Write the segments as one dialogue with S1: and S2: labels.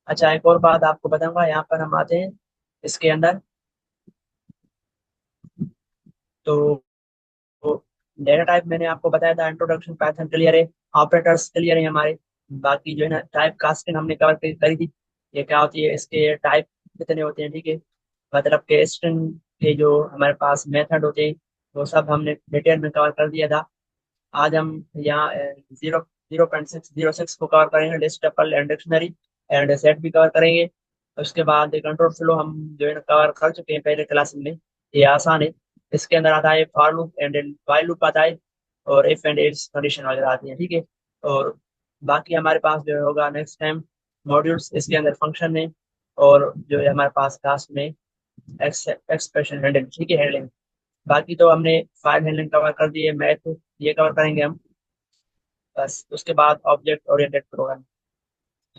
S1: अच्छा, एक और बात आपको बताऊंगा, यहाँ पर हम आते हैं इसके अंदर। तो डेटा टाइप मैंने आपको बताया था, इंट्रोडक्शन, पाइथन क्लियर है, ऑपरेटर्स क्लियर है हमारे। बाकी जो है ना, टाइप कास्टिंग हमने कवर करी थी। ये क्या होती है, इसके टाइप कितने होते हैं, ठीक है। मतलब के स्ट्रिंग के जो हमारे पास मेथड होते हैं, वो सब हमने डिटेल में कवर कर दिया था। आज हम यहाँ 0.606 को कवर करेंगे, list tuple and dictionary and set भी कवर करेंगे। उसके बाद कंट्रोल फ्लो हम जो है ना कवर कर चुके हैं पहले क्लास में। ये आसान है। इसके अंदर आता है for loop and while loop आता है, और इफ एंड एल्स कंडीशन वगैरह आती है, ठीक है। और बाकी हमारे पास जो होगा नेक्स्ट टाइम मॉड्यूल्स, इसके अंदर फंक्शन है, और जो है हमारे पास क्लास में एक्सप्रेशन हैंडलिंग, ठीक है, हैंडलिंग। बाकी तो हमने फाइल हैंडलिंग कवर कर दी है, मैथ ये कवर करेंगे हम। बस उसके बाद ऑब्जेक्ट ओरिएंटेड प्रोग्राम,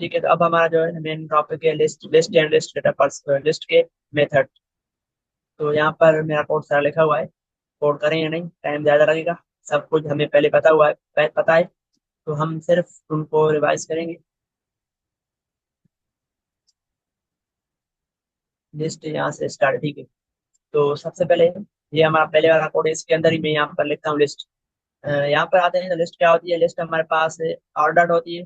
S1: ठीक है। तो अब हमारा जो है मेन टॉपिक है list, list and list data पर लिस्ट के मेथड। तो यहाँ पर मेरा कोड सारा लिखा हुआ है, कोड करें या नहीं, टाइम ज़्यादा लगेगा। सब कुछ हमें पहले पता हुआ है, पता है। तो हम सिर्फ उनको रिवाइज करेंगे। लिस्ट यहाँ से स्टार्ट, ठीक है। तो सबसे पहले ये हमारा पहले वाला कोड है, इसके अंदर ही मैं यहाँ पर लिखता हूँ लिस्ट। यहाँ पर आते हैं तो लिस्ट क्या होती है, लिस्ट हमारे पास ऑर्डर्ड होती है,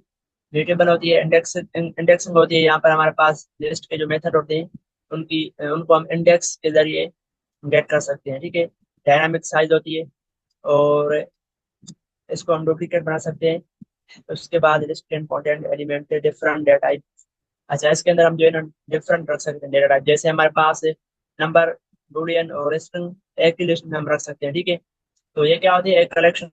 S1: म्यूटेबल होती है, इंडेक्सिंग होती है। यहाँ पर हमारे पास लिस्ट के जो मेथड होते हैं, उनको हम इंडेक्स के जरिए गेट कर सकते हैं, ठीक है। डायनामिक साइज होती है, और इसको हम डुप्लीकेट बना सकते हैं। उसके बाद लिस्ट के important element different data type. अच्छा, इसके अंदर हम जो है ना डिफरेंट रख सकते हैं डेटा टाइप, जैसे हमारे पास नंबर, बूलियन और स्ट्रिंग एक ही लिस्ट में हम रख सकते हैं, ठीक है। तो ये क्या होती है, एक कलेक्शन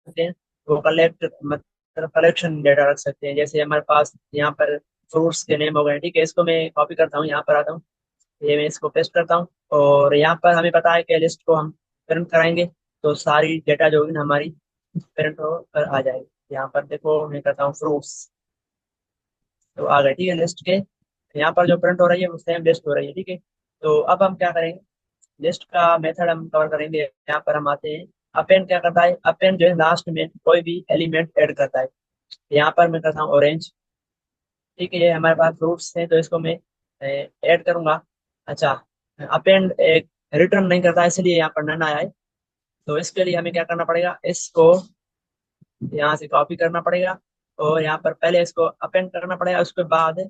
S1: सकते हैं, वो कलेक्ट मतलब कलेक्शन डेटा रख सकते हैं। जैसे हमारे पास यहाँ पर फ्रूट्स के नेम हो गए, ठीक है। इसको मैं कॉपी करता हूँ, यहाँ पर आता हूँ, ये मैं इसको पेस्ट करता हूँ। और यहाँ पर हमें पता है कि लिस्ट को हम प्रिंट कराएंगे, तो सारी डेटा जो होगी ना हमारी प्रिंट होकर आ जाएगी। यहाँ पर देखो मैं करता हूँ फ्रूट्स, तो आ गए, ठीक है, लिस्ट के। यहाँ पर जो प्रिंट हो रही है वो सेम लिस्ट हो रही है, ठीक है। तो अब हम क्या करेंगे, लिस्ट का मेथड हम कवर करेंगे। यहाँ पर हम आते हैं, अपेंड क्या करता है, अपेंड जो है लास्ट में कोई भी एलिमेंट ऐड करता है। यहाँ पर मैं करता हूँ ऑरेंज, ठीक है। ये हमारे पास फ्रूट्स हैं, तो इसको मैं ऐड करूंगा। अच्छा, अपेंड एक रिटर्न नहीं करता, इसलिए यहाँ पर नन आया है। तो इसके लिए हमें क्या करना पड़ेगा, इसको यहाँ से कॉपी करना पड़ेगा, और यहाँ पर पहले इसको अपेंड करना पड़ेगा, उसके बाद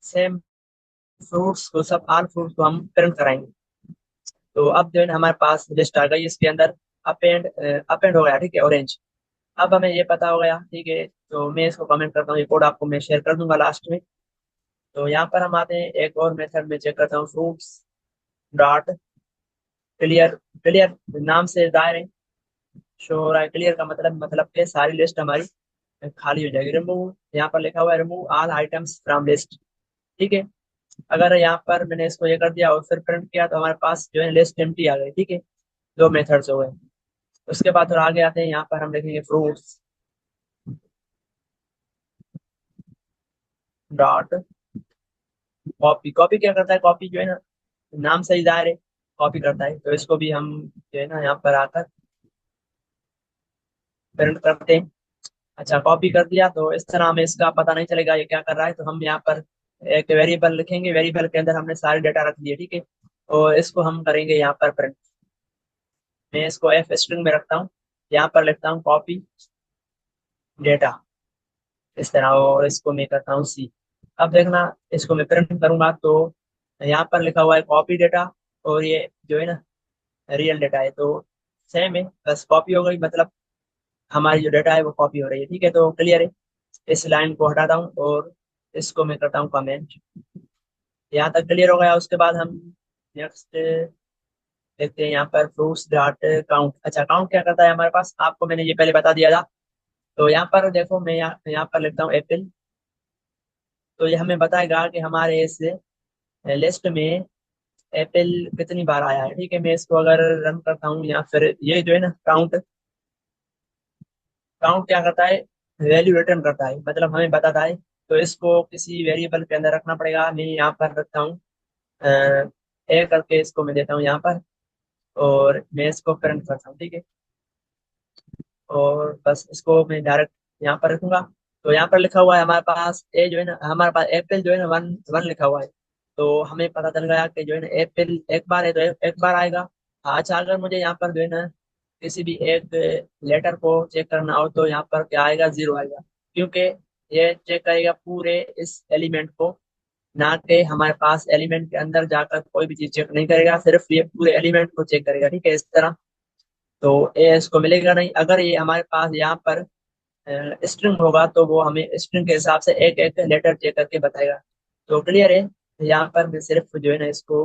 S1: सेम फ्रूट्स को, सब आल फ्रूट्स को हम प्रिंट कराएंगे। तो अब जो है ना हमारे पास लिस्ट आ गई, इसके अंदर अपेंड अपेंड हो गया, ठीक है, ऑरेंज। अब हमें ये पता हो गया, ठीक है। तो मैं इसको कमेंट करता हूँ, ये कोड आपको मैं शेयर कर दूंगा लास्ट में। तो यहाँ पर हम आते हैं एक और मेथड में, चेक करता हूँ फ्रूट्स डॉट क्लियर। क्लियर नाम से जाहिर है, शो हो रहा है। क्लियर का मतलब कि सारी लिस्ट हमारी खाली हो जाएगी। रिमूव, यहाँ पर लिखा हुआ है remove all items from list, ठीक है। अगर यहाँ पर मैंने इसको ये कर दिया और फिर प्रिंट किया, तो हमारे पास जो है लिस्ट एम्प्टी आ गई, ठीक है। दो मेथड्स हो गए। उसके बाद थोड़ा आगे आते हैं, यहाँ पर हम लिखेंगे फ्रूट्स डॉट कॉपी। कॉपी क्या करता है, कॉपी जो है ना नाम से ही जाहिर है, कॉपी करता है। तो इसको भी हम जो है ना यहाँ पर आकर प्रिंट करते हैं। अच्छा, कॉपी कर दिया, तो इस तरह हमें इसका पता नहीं चलेगा ये क्या कर रहा है। तो हम यहाँ पर एक वेरिएबल लिखेंगे, वेरिएबल के अंदर हमने सारे डेटा रख दिए, ठीक है। और इसको हम करेंगे यहाँ पर प्रिंट। मैं इसको एफ स्ट्रिंग में रखता हूँ, यहाँ पर लिखता हूँ कॉपी डेटा, इस तरह। और इसको मैं करता हूँ सी। अब देखना, इसको मैं प्रिंट करूंगा, तो यहाँ पर लिखा हुआ है कॉपी डेटा, और ये जो है ना रियल डेटा है, तो सेम है, बस कॉपी हो गई, मतलब हमारी जो डेटा है वो कॉपी हो रही है, ठीक है। तो क्लियर है। इस लाइन को हटाता हूँ, और इसको मैं करता हूँ कमेंट। यहाँ तक क्लियर हो गया। उसके बाद हम नेक्स्ट देखते हैं, यहाँ पर फ्रूट्स डॉट काउंट। अच्छा, काउंट क्या करता है हमारे पास, आपको मैंने ये पहले बता दिया था। तो यहाँ पर देखो, मैं यहाँ पर लिखता हूँ एप्पल। तो ये हमें बताएगा कि हमारे इस लिस्ट में एप्पल कितनी बार आया है, ठीक है। मैं इसको अगर रन करता हूँ, या फिर ये जो है ना काउंट, काउंट क्या करता है, वैल्यू रिटर्न करता है, मतलब हमें बताता है। तो इसको किसी वेरिएबल के अंदर रखना पड़ेगा। मैं यहाँ पर रखता हूँ ए करके, इसको मैं देता हूँ यहाँ पर, और मैं इसको प्रिंट करता हूँ, ठीक है। और बस इसको मैं डायरेक्ट यहाँ पर रखूंगा। तो यहाँ पर लिखा हुआ है हमारे पास ए जो है ना, हमारे पास एप्पल जो है ना वन वन लिखा हुआ है। तो हमें पता चल गया कि जो है ना एप्पल एक बार है तो एक बार आएगा। अच्छा, अगर मुझे यहाँ पर जो है ना किसी भी एक लेटर को चेक करना हो तो यहाँ पर क्या आएगा, जीरो आएगा। क्योंकि ये चेक करेगा पूरे इस एलिमेंट को, ना कि हमारे पास एलिमेंट के अंदर जाकर कोई भी चीज चेक नहीं करेगा, सिर्फ ये पूरे एलिमेंट को चेक करेगा। ठीक है, इस तरह। तो ए इसको मिलेगा नहीं। अगर ये हमारे पास यहाँ पर स्ट्रिंग होगा तो वो हमें स्ट्रिंग के हिसाब से एक एक लेटर चेक करके बताएगा। तो क्लियर है। यहाँ पर मैं सिर्फ जो है ना इसको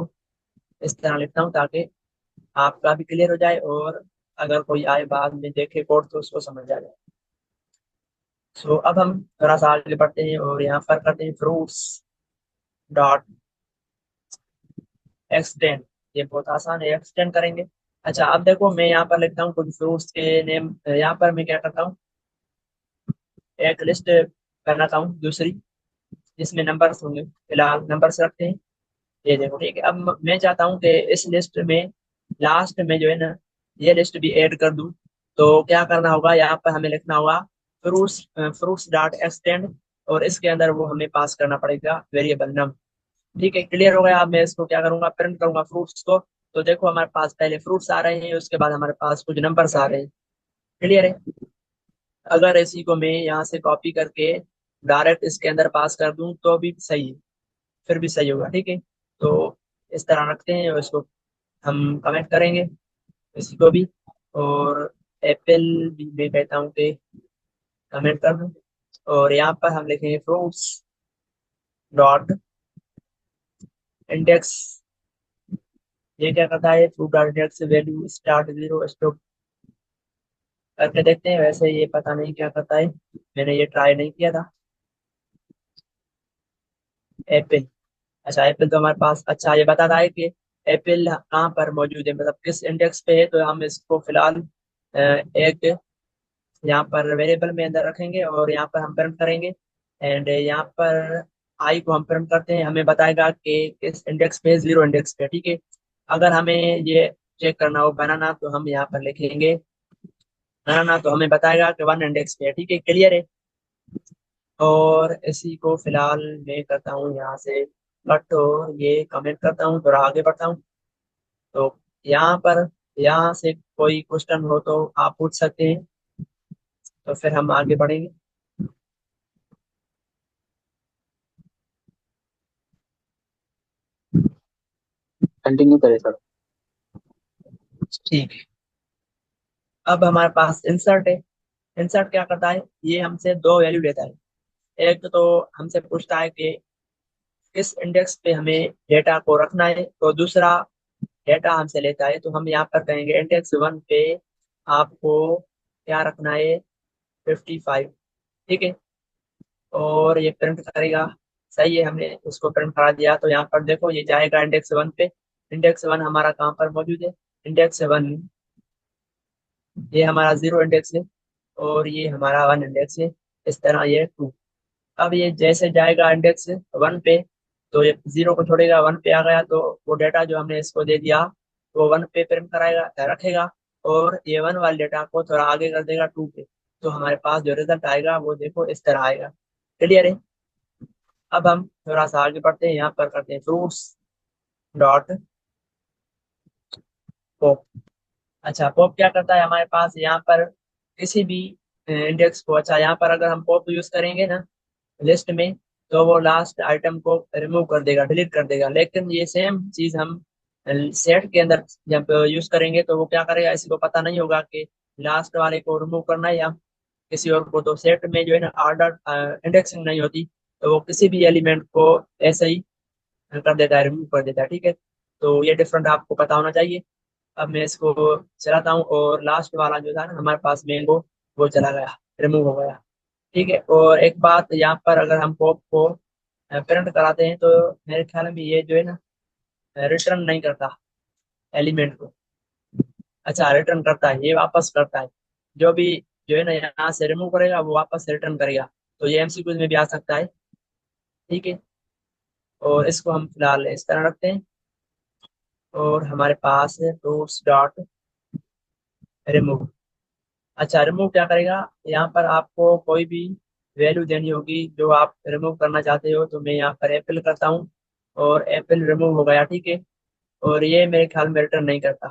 S1: इस तरह लिखता हूँ ताकि आपका भी क्लियर हो जाए, और अगर कोई आए बाद में देखे कोड तो उसको समझ आ जाए। सो अब हम थोड़ा सा आगे बढ़ते हैं और यहाँ पर करते हैं फ्रूट्स डॉट एक्सटेंड। ये बहुत आसान है, एक्सटेंड करेंगे। अच्छा, अब देखो मैं यहाँ पर लिखता हूँ कुछ फ्रूट्स के नेम। यहाँ पर मैं क्या करता हूँ, एक लिस्ट बनाता हूँ दूसरी, जिसमें नंबर्स होंगे। फिलहाल नंबर्स रखते हैं। ये देखो, ठीक है। अब मैं चाहता हूँ कि इस लिस्ट में लास्ट में जो है ना ये लिस्ट भी ऐड कर दूं। तो क्या करना होगा, यहाँ पर हमें लिखना होगा फ्रूट्स फ्रूट्स डॉट एक्सटेंड, और इसके अंदर वो हमें पास करना पड़ेगा वेरिएबल नम। ठीक है, क्लियर हो गया। अब मैं इसको क्या करूंगा, प्रिंट करूंगा फ्रूट्स को। तो देखो हमारे पास पहले फ्रूट्स आ रहे हैं, उसके बाद हमारे पास कुछ नंबर्स आ रहे हैं। क्लियर है। अगर इसी को मैं यहाँ से कॉपी करके डायरेक्ट इसके अंदर पास कर दूं तो भी सही है, फिर भी सही होगा। ठीक है, तो इस तरह रखते हैं और इसको हम कमेंट करेंगे इसी को भी। और एप्पल भी मैं कहता हूँ कि कमेंट कर दूं। और यहाँ पर हम लिखेंगे फ्रूट्स डॉट इंडेक्स। ये क्या करता है, fruit dot index value start zero stop. करके देखते हैं, वैसे ये पता नहीं क्या करता है, मैंने ये ट्राई नहीं किया था। एप्पल। अच्छा, एप्पल तो हमारे पास, अच्छा ये बता रहा है कि एप्पल कहाँ पर मौजूद है, मतलब किस इंडेक्स पे है। तो हम इसको फिलहाल एक यहाँ पर वेरिएबल में अंदर रखेंगे और यहाँ पर हम प्रिंट करेंगे। एंड यहाँ पर आई को हम प्रिंट करते हैं, हमें बताएगा कि किस इंडेक्स पे, जीरो इंडेक्स पे। ठीक है। अगर हमें ये चेक करना हो बनाना तो हम यहाँ पर लिखेंगे बनाना, तो हमें बताएगा कि वन इंडेक्स पे है। ठीक है, क्लियर है। और इसी को फिलहाल मैं करता हूँ यहाँ से कट, और ये कमेंट करता हूँ, थोड़ा आगे बढ़ता हूँ। तो यहाँ पर, यहाँ से कोई क्वेश्चन हो तो आप पूछ सकते हैं, तो फिर हम आगे बढ़ेंगे।
S2: कंटिन्यू करें सर।
S1: ठीक है। अब हमारे पास इंसर्ट है। इंसर्ट क्या करता है, ये हमसे दो वैल्यू लेता है। एक तो हमसे पूछता है कि किस इंडेक्स पे हमें डेटा को रखना है, तो दूसरा डेटा हमसे लेता है। तो हम यहाँ पर कहेंगे इंडेक्स वन पे आपको क्या रखना है, 55। ठीक है, और ये प्रिंट करेगा। सही है, हमने उसको प्रिंट करा दिया। तो यहाँ पर देखो ये जाएगा इंडेक्स वन पे। इंडेक्स वन हमारा कहाँ पर मौजूद है, इंडेक्स वन ये हमारा जीरो इंडेक्स है, और ये हमारा वन इंडेक्स है। इस तरह ये टू। अब ये जैसे जाएगा इंडेक्स वन पे, तो ये जीरो को छोड़ेगा, वन पे आ गया तो वो डेटा जो हमने इसको दे दिया वो वन पे प्रिंट कराएगा, रखेगा। और ये वन वाले डेटा को थोड़ा आगे कर देगा टू पे। तो हमारे पास जो रिजल्ट आएगा वो देखो इस तरह आएगा। क्लियर है। अब हम थोड़ा सा आगे बढ़ते हैं, यहाँ पर करते हैं फ्रूट्स डॉट पॉप। अच्छा, पॉप क्या करता है हमारे पास, यहाँ पर किसी भी इंडेक्स को, अच्छा यहाँ पर अगर हम पॉप यूज करेंगे ना लिस्ट में, तो वो लास्ट आइटम को रिमूव कर देगा, डिलीट कर देगा। लेकिन ये सेम चीज हम सेट के अंदर जब यूज करेंगे तो वो क्या करेगा, इसी को पता नहीं होगा कि लास्ट वाले को रिमूव करना है या किसी और को। तो सेट में जो है ना ऑर्डर इंडेक्सिंग नहीं होती, तो वो किसी भी एलिमेंट को ऐसे ही कर देता है, रिमूव कर देता है। ठीक है, तो ये डिफरेंट आपको पता होना चाहिए। अब मैं इसको चलाता हूँ, और लास्ट वाला जो था ना हमारे पास मैंगो, वो चला गया, रिमूव हो गया। ठीक है, और एक बात यहाँ पर, अगर हम पॉप को प्रिंट कराते हैं तो मेरे ख्याल में ये जो है ना रिटर्न नहीं करता एलिमेंट को। अच्छा, रिटर्न करता है, ये वापस करता है। जो भी जो है ना यहाँ से रिमूव करेगा वो वापस रिटर्न करेगा। तो ये एमसीक्यूज में भी आ सकता है। ठीक है, और इसको हम फिलहाल इस तरह रखते हैं। और हमारे पास है फ्रूट्स डॉट रिमूव। अच्छा, रिमूव क्या करेगा, यहाँ पर आपको कोई भी वैल्यू देनी होगी जो आप रिमूव करना चाहते हो। तो मैं यहाँ पर एप्पल करता हूँ और एप्पल रिमूव हो गया, ठीक है। और ये मेरे ख्याल में रिटर्न नहीं करता,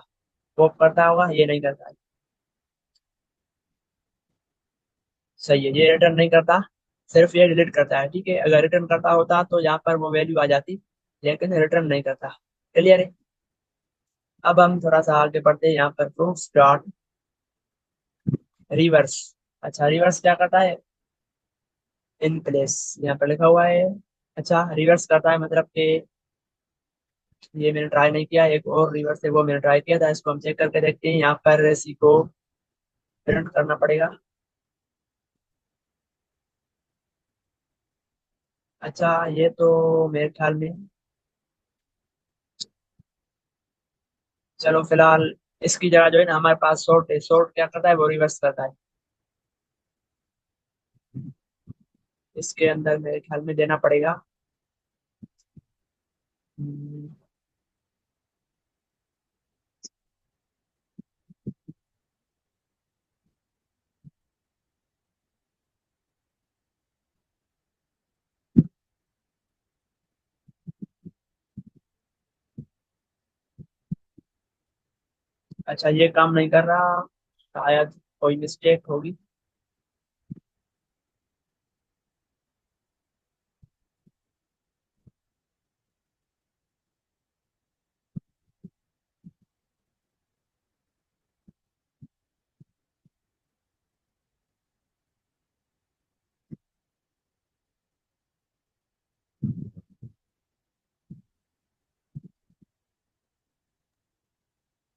S1: पॉप करता होगा, ये नहीं करता। सही है, ये रिटर्न नहीं करता, सिर्फ ये डिलीट करता है, ठीक है। अगर रिटर्न करता होता तो यहाँ पर वो वैल्यू आ जाती, लेकिन रिटर्न नहीं करता। क्लियर है। अब हम थोड़ा सा आगे बढ़ते हैं, यहाँ पर फ्रूट्स डॉट रिवर्स। अच्छा, रिवर्स क्या करता है? इन प्लेस, यहाँ पर लिखा हुआ है। अच्छा, रिवर्स करता है मतलब कि ये मैंने ट्राई नहीं किया, एक और रिवर्स है वो मैंने ट्राई किया था, इसको हम चेक करके देखते हैं। यहाँ पर इसी को प्रिंट करना पड़ेगा। अच्छा, ये तो मेरे ख्याल में, चलो फिलहाल इसकी जगह जो है ना हमारे पास शॉर्ट है, शॉर्ट क्या करता है? वो रिवर्स करता है। इसके अंदर मेरे ख्याल में देना पड़ेगा। हम्म, अच्छा, ये काम नहीं कर रहा, शायद कोई मिस्टेक होगी।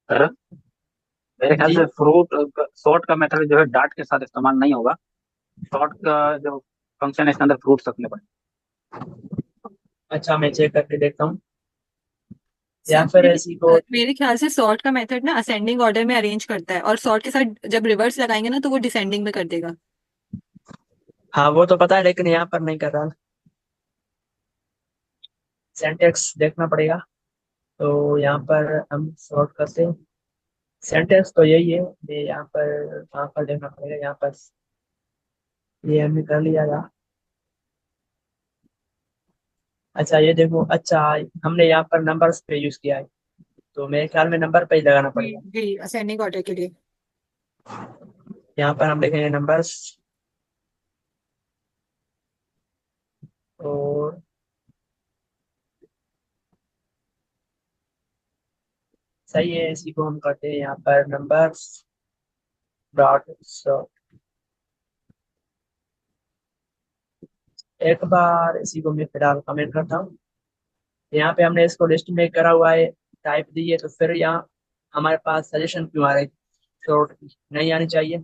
S2: सर, मेरे ख्याल
S1: जी।
S2: से फ्रूट सॉर्ट का मेथड जो है डाट के साथ इस्तेमाल नहीं होगा। सॉर्ट का जो फंक्शन है इसके अंदर फ्रूट रखने पड़े।
S1: अच्छा, मैं चेक करके देखता हूँ, या
S3: सर
S1: फिर ऐसी को।
S3: मेरे ख्याल से सॉर्ट का मेथड ना असेंडिंग ऑर्डर में अरेंज करता है, और सॉर्ट के साथ जब रिवर्स लगाएंगे ना तो वो डिसेंडिंग में कर देगा।
S1: हाँ, वो तो पता है, लेकिन यहाँ पर नहीं कर रहा। सेंटेक्स देखना पड़ेगा। तो यहाँ पर हम सॉर्ट करते हैं। सेंटेक्स तो यही है, ये यहाँ पर देखना पड़ेगा यहाँ पर। ये हमने कर लिया था। अच्छा, ये देखो, अच्छा हमने यहाँ पर नंबर्स पे यूज किया है, तो मेरे ख्याल में नंबर पे ही लगाना
S3: जी
S1: पड़ेगा।
S3: जी, असेंडिंग ऑर्डर के लिए।
S1: यहाँ पर हम लिखेंगे नंबर्स, और सही है, इसी को हम करते हैं यहाँ पर नंबर्स डॉट। एक बार इसी को मैं फिलहाल कमेंट करता हूँ। यहाँ पे हमने इसको लिस्ट में करा हुआ है, टाइप दी है, तो फिर यहाँ हमारे पास सजेशन क्यों आ रही? शॉर्ट की नहीं आनी चाहिए।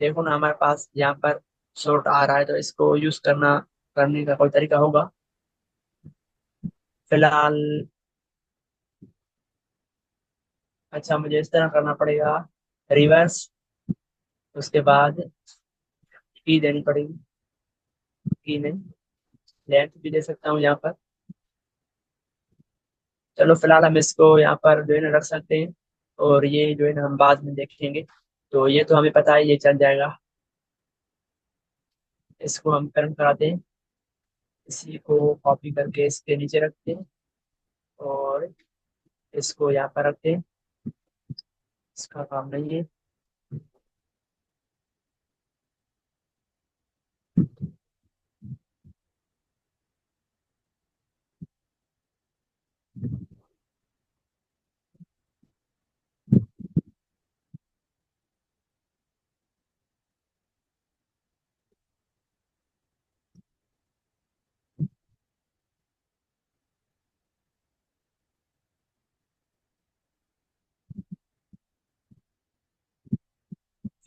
S1: देखो ना, हमारे पास यहाँ पर शॉर्ट आ रहा है, तो इसको यूज करने का कोई तरीका होगा। फिलहाल अच्छा, मुझे इस तरह करना पड़ेगा, रिवर्स, उसके बाद की देनी पड़ेगी। की नहीं, लेंथ भी दे सकता हूँ यहाँ पर। चलो फिलहाल हम इसको यहाँ पर जो है ना रख सकते हैं, और ये जो है ना हम बाद में देखेंगे। तो ये तो हमें पता है, ये चल जाएगा। इसको हम करंट कराते हैं, इसी को कॉपी करके इसके नीचे रखते हैं, और इसको यहाँ पर रखते हैं। इसका काम नहीं है।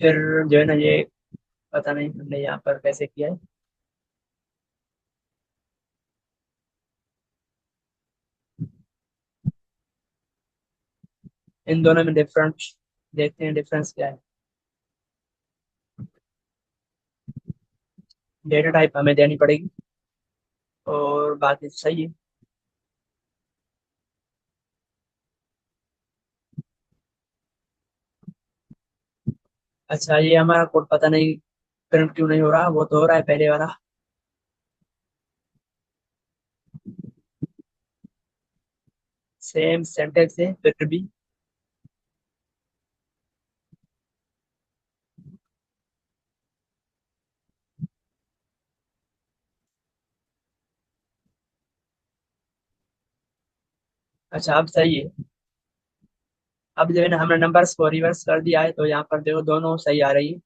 S1: फिर जो है ना ये, पता नहीं हमने यहाँ पर कैसे किया है। इन दोनों में डिफरेंस देखते हैं, डिफरेंस क्या है। डेटा टाइप हमें देनी पड़ेगी, और बाकी सही है। अच्छा, ये हमारा कोड पता नहीं प्रिंट क्यों नहीं हो रहा? वो तो हो रहा है पहले वाला। सेम सेंटेक्स है फिर भी। अच्छा अब सही है। अब जो है ना हमने नंबर्स को रिवर्स कर दिया है, तो यहाँ पर देखो दोनों सही आ रही है।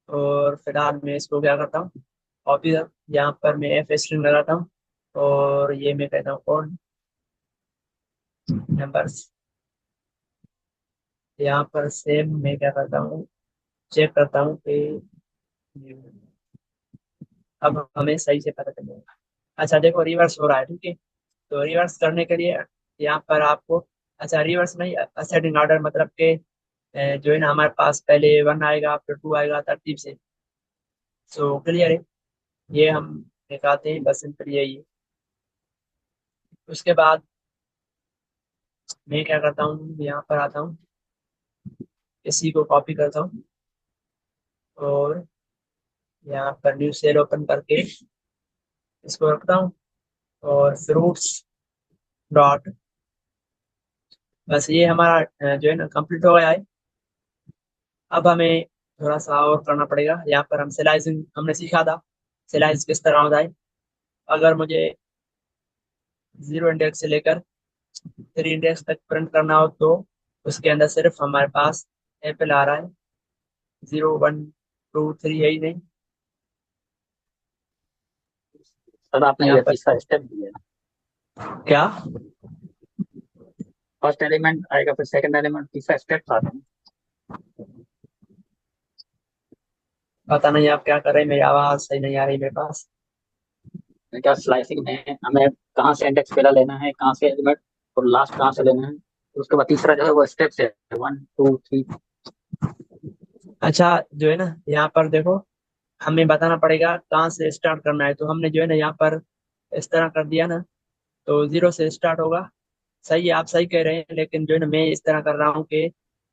S1: और फिलहाल मैं इसको क्या करता हूँ, कॉपी, यहाँ पर मैं एफ स्ट्रिंग लगाता हूँ और ये मैं कहता हूँ कोड नंबर्स। यहाँ पर सेम मैं क्या करता हूँ, चेक करता हूँ कि अब हमें सही से पता चलेगा। अच्छा देखो रिवर्स हो रहा है, ठीक है। तो रिवर्स करने के लिए यहाँ पर आपको, अच्छा रिवर्स नहीं, असेंडिंग ऑर्डर मतलब कि जो है ना हमारे पास पहले वन आएगा फिर टू आएगा तरतीब से। सो क्लियर है, ये हम निकालते हैं, बस सिंपल यही है। उसके बाद मैं क्या करता हूँ, यहाँ पर आता हूँ, इसी को कॉपी करता हूँ और यहाँ पर न्यू सेल ओपन करके इसको रखता हूँ और फ्रूट्स डॉट, बस ये हमारा जो है ना कंप्लीट हो गया है। अब हमें थोड़ा सा और करना पड़ेगा। यहाँ पर हम सिलाइजिंग हमने सीखा था, सिलाइज किस तरह होता है। अगर मुझे 0 इंडेक्स से लेकर 3 इंडेक्स तक प्रिंट करना हो तो उसके अंदर सिर्फ हमारे पास एप्पल आ रहा है, 0 1 2 3 यही नहीं।
S2: सर आपने
S1: यहाँ
S2: ये
S1: पर
S2: तीसरा स्टेप दिया है।
S1: क्या,
S2: फर्स्ट एलिमेंट आएगा फिर सेकंड एलिमेंट, तीसरा स्टेप आता है।
S1: पता नहीं आप क्या कर रहे हैं, मेरी आवाज सही नहीं आ रही मेरे पास।
S2: क्या स्लाइसिंग में हमें कहाँ से इंडेक्स पहला लेना है, कहाँ से एलिमेंट और लास्ट कहाँ से लेना है, उसके बाद तीसरा जो है वो स्टेप है 1 2 3।
S1: अच्छा जो है ना यहाँ पर देखो, हमें बताना पड़ेगा कहाँ से स्टार्ट करना है। तो हमने जो है ना यहाँ पर इस तरह कर दिया ना, तो 0 से स्टार्ट होगा। सही है, आप सही कह रहे हैं, लेकिन जो है ना मैं इस तरह कर रहा हूँ कि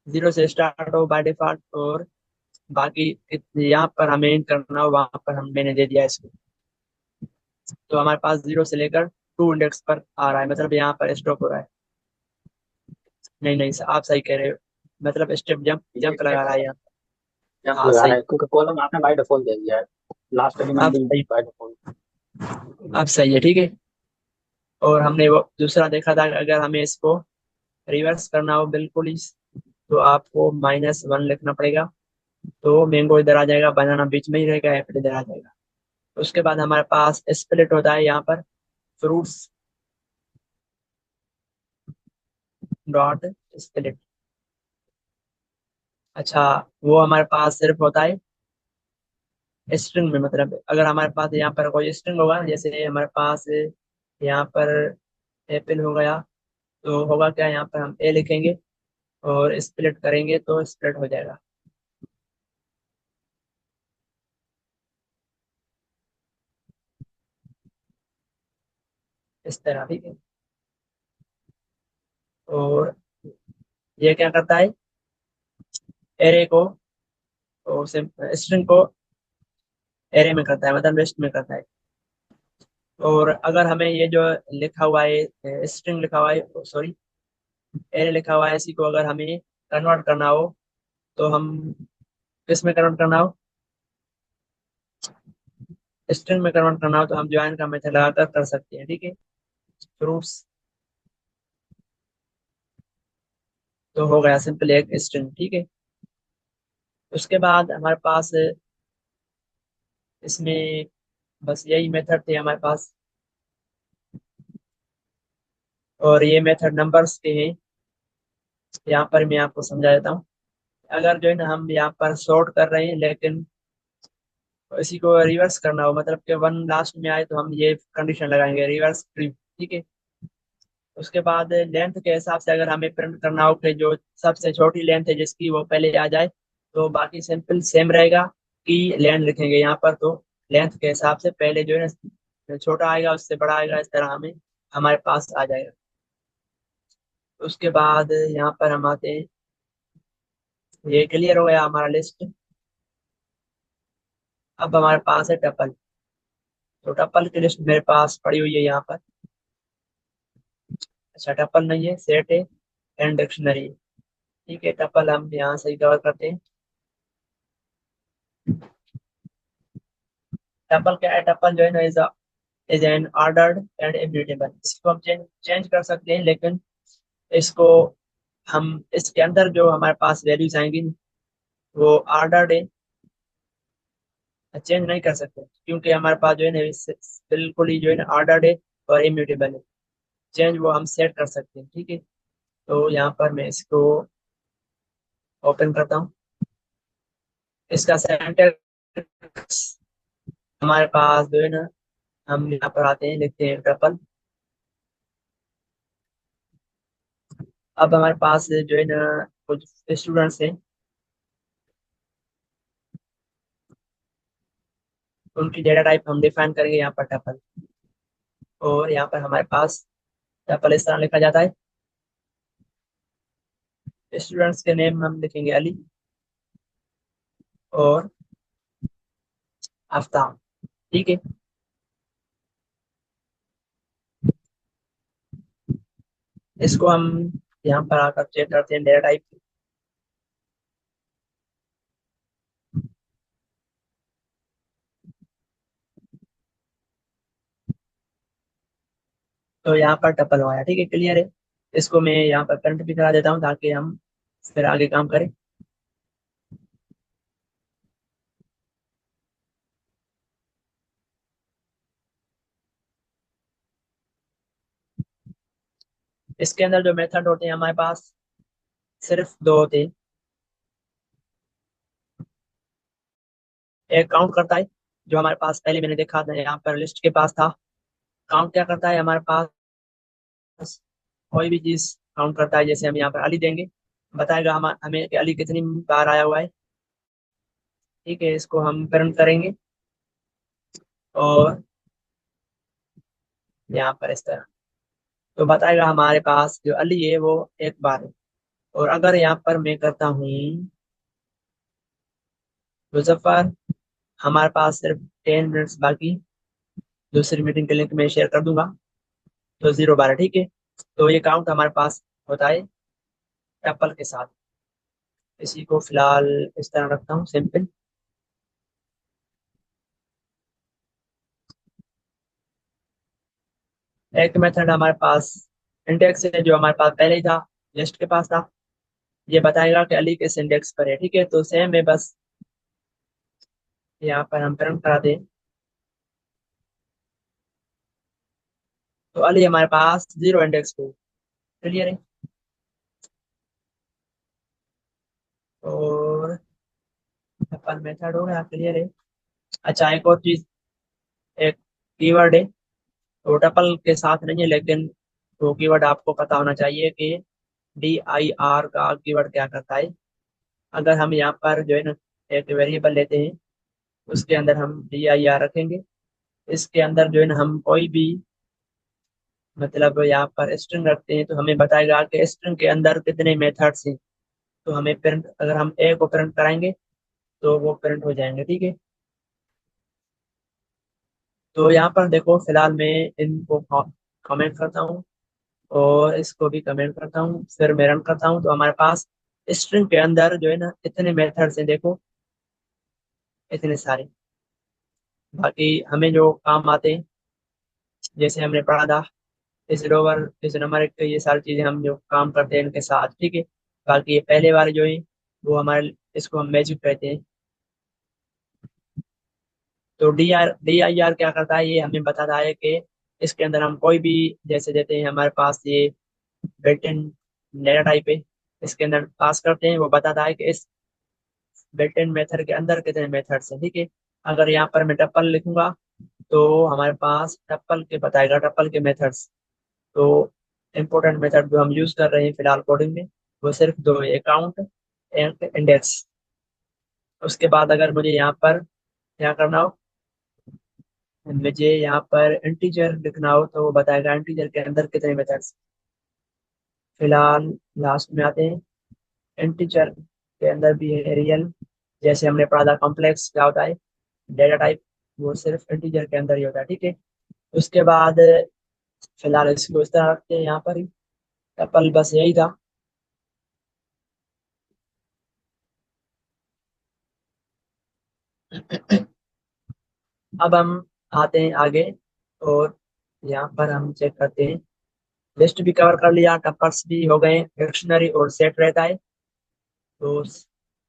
S1: 0 से स्टार्ट हो बाय डिफॉल्ट, और बाकी यहाँ पर हमें इन करना हो वहां पर हम मैंने दे दिया इसको। तो हमारे पास 0 से लेकर 2 इंडेक्स पर आ रहा है, मतलब यहाँ पर स्टॉप हो रहा है। नहीं नहीं आप सही कह रहे हो, मतलब स्टेप जंप
S2: ये
S1: जंप लगा
S2: स्टेप
S1: रहा है यहाँ।
S2: जंप
S1: हाँ
S2: लगा रहा
S1: सही।
S2: है क्योंकि कॉलम आपने बाय डिफॉल्ट दे दिया है, लास्ट एलिमेंट
S1: अब
S2: भी
S1: सही,
S2: बाय डिफॉल्ट।
S1: अब सही है, ठीक है। और हमने वो दूसरा देखा था, अगर हमें इसको रिवर्स करना हो बिल्कुल ही, तो आपको -1 लिखना पड़ेगा। तो मैंगो इधर आ जाएगा, बनाना बीच में ही रहेगा, एप्पल इधर आ जाएगा। उसके बाद हमारे पास स्प्लिट होता है यहाँ पर, फ्रूट्स डॉट स्प्लिट। अच्छा वो हमारे पास सिर्फ होता है स्ट्रिंग में, मतलब अगर हमारे पास यहाँ पर कोई स्ट्रिंग होगा, जैसे हमारे पास यहाँ पर एप्पल हो गया, तो होगा क्या, यहाँ पर हम ए लिखेंगे और स्प्लिट करेंगे तो स्प्लिट हो जाएगा इस तरह, ठीक है। और ये क्या करता है, एरे को, स्ट्रिंग को एरे में करता है, मतलब लिस्ट में करता है। और अगर हमें ये जो लिखा हुआ है स्ट्रिंग लिखा हुआ है, सॉरी एरे लिखा हुआ है, इसी को अगर हमें कन्वर्ट करना हो तो हम किस में कन्वर्ट करना हो, स्ट्रिंग में कन्वर्ट करना हो तो हम ज्वाइन का मेथड लगाकर कर सकते हैं, ठीक है। फ्रूट्स, तो हो गया सिंपल एक स्ट्रिंग, ठीक है। उसके बाद हमारे पास इसमें बस यही मेथड थे हमारे पास, और ये मेथड नंबर्स के हैं। यहाँ पर मैं आपको समझा देता हूँ। अगर जो है ना हम यहाँ पर सॉर्ट कर रहे हैं, लेकिन इसी को रिवर्स करना हो, मतलब कि 1 लास्ट में आए, तो हम ये कंडीशन लगाएंगे रिवर्स ट्री, ठीक है। उसके बाद लेंथ के हिसाब से अगर हमें प्रिंट करना हो कि जो सबसे छोटी लेंथ है जिसकी वो पहले आ जाए, तो बाकी सिंपल सेम रहेगा कि लेंथ लिखेंगे यहाँ पर, तो लेंथ के हिसाब से पहले जो है ना छोटा आएगा उससे बड़ा आएगा, इस तरह हमें हमारे पास आ जाएगा। उसके बाद यहाँ पर हम आते हैं, ये क्लियर हो गया हमारा लिस्ट। अब हमारे पास है टपल। तो टपल की लिस्ट मेरे पास पड़ी हुई है यहाँ पर। अच्छा, टपल नहीं है, सेट है एंड डिक्शनरी। ठीक है, टपल हम यहाँ से कवर करते हैं। टपल क्या है? टपल जो है ना is an ordered and immutable. इसको हम चेंज चेंज कर सकते हैं, लेकिन इसको हम इसके अंदर जो हमारे पास वैल्यूज आएंगी वो ऑर्डर्ड है, चेंज नहीं कर सकते, क्योंकि हमारे पास जो है ना बिल्कुल ही जो है ना ऑर्डर्ड है और इम्यूटेबल है। चेंज वो हम सेट कर सकते हैं। ठीक है, तो यहाँ पर मैं इसको ओपन करता हूँ। इसका सिंटैक्स हमारे पास जो है ना, हम यहाँ पर आते हैं, लिखते हैं ट्रिपल। अब हमारे पास जो है ना कुछ स्टूडेंट्स हैं, उनकी डेटा टाइप हम डिफाइन करेंगे यहाँ पर टपल। और यहाँ पर हमारे पास टपल इस तरह लिखा जाता है। स्टूडेंट्स के नेम हम लिखेंगे अली और आफ्ताब। ठीक है, इसको हम यहाँ पर आकर चेक करते हैं डेटा टाइप। तो यहाँ पर टपल हो आया। ठीक है, क्लियर है। इसको मैं यहाँ पर प्रिंट भी करा देता हूँ ताकि हम फिर आगे काम करें। इसके अंदर जो मेथड होते हैं हमारे पास सिर्फ दो होते हैं। एक काउंट करता है, जो हमारे पास पहले मैंने देखा था यहाँ पर लिस्ट के पास था। काउंट क्या करता है? हमारे पास कोई भी चीज काउंट करता है। जैसे हम यहाँ पर अली देंगे, बताएगा हमें कि अली कितनी बार आया हुआ है। ठीक है, इसको हम प्रिंट करेंगे और यहाँ पर इस तरह तो बताएगा हमारे पास जो अली है वो एक बार है। और अगर यहाँ पर मैं करता हूँ मुजफ्फर, हमारे पास सिर्फ 10 मिनट्स बाकी, दूसरी मीटिंग के लिंक मैं शेयर कर दूंगा। तो 0 बार है। ठीक है, तो ये काउंट हमारे पास होता है टप्पल के साथ। इसी को फिलहाल इस तरह रखता हूँ सिंपल। एक मेथड हमारे पास इंडेक्स है, जो हमारे पास पहले ही था, लिस्ट के पास था। ये बताएगा कि अली किस इंडेक्स पर है। ठीक है, तो सेम है, बस यहाँ पर हम प्रिंट करा दें। तो अली हमारे पास 0 इंडेक्स पे। क्लियर है। और टप्पल मेथड हो गया, क्लियर है। अच्छा, एक और चीज, एक कीवर्ड है, तो टप्पल के साथ नहीं है, लेकिन वो कीवर्ड आपको पता होना चाहिए कि DIR का कीवर्ड क्या करता है। अगर हम यहाँ पर जो है ना एक वेरिएबल लेते हैं, उसके अंदर हम DIR रखेंगे। इसके अंदर जो है ना हम कोई भी मतलब यहाँ पर स्ट्रिंग रखते हैं, तो हमें बताएगा कि स्ट्रिंग के अंदर कितने मेथड्स हैं। तो हमें प्रिंट, अगर हम ए को प्रिंट कराएंगे तो वो प्रिंट हो जाएंगे। ठीक है, तो यहाँ पर देखो, फिलहाल मैं इनको कमेंट करता हूँ और इसको भी कमेंट करता हूँ, फिर मैं रन करता हूँ। तो हमारे पास स्ट्रिंग के अंदर जो है ना इतने मेथड्स हैं, देखो इतने सारे। बाकी हमें जो काम आते हैं, जैसे हमने पढ़ा था इस रोवर इस नंबर ये सारी चीजें हम जो काम करते हैं इनके साथ। ठीक है, बाकी ये पहले वाले जो है वो हमारे, इसको हम मैजिक कहते हैं। तो DIR क्या करता है, ये हमें बताता है कि इसके अंदर हम कोई भी जैसे देते हैं, हमारे पास ये बिल्ट इन डेटा टाइप है, इसके अंदर पास करते हैं, वो बताता है कि इस बिल्ट इन मेथड के अंदर कितने मेथड्स हैं। ठीक है, अगर यहाँ पर मैं टप्पल लिखूंगा तो हमारे पास टप्पल के बताएगा, टप्पल के मेथड्स। तो इम्पोर्टेंट मेथड जो हम यूज कर रहे हैं फिलहाल कोडिंग में, वो सिर्फ दो है, अकाउंट एंड इंडेक्स। उसके बाद अगर मुझे यहाँ पर क्या करना हो, मुझे यहाँ पर इंटीजर लिखना हो, तो वो बताएगा इंटीजर के अंदर कितने मेथड्स। फिलहाल लास्ट में आते हैं, इंटीजर के अंदर भी है रियल। जैसे हमने पढ़ा था कॉम्प्लेक्स क्या होता है, डेटा टाइप वो सिर्फ इंटीजर के अंदर ही होता है, ठीक है। उसके बाद फिलहाल इसको इस तरह रखते हैं यहाँ पर ही। कल बस यही था। अब हम आते हैं आगे, और यहाँ पर हम चेक करते हैं। लिस्ट भी कवर कर लिया, टप्पर्स भी हो गए, डिक्शनरी और सेट रहता है। तो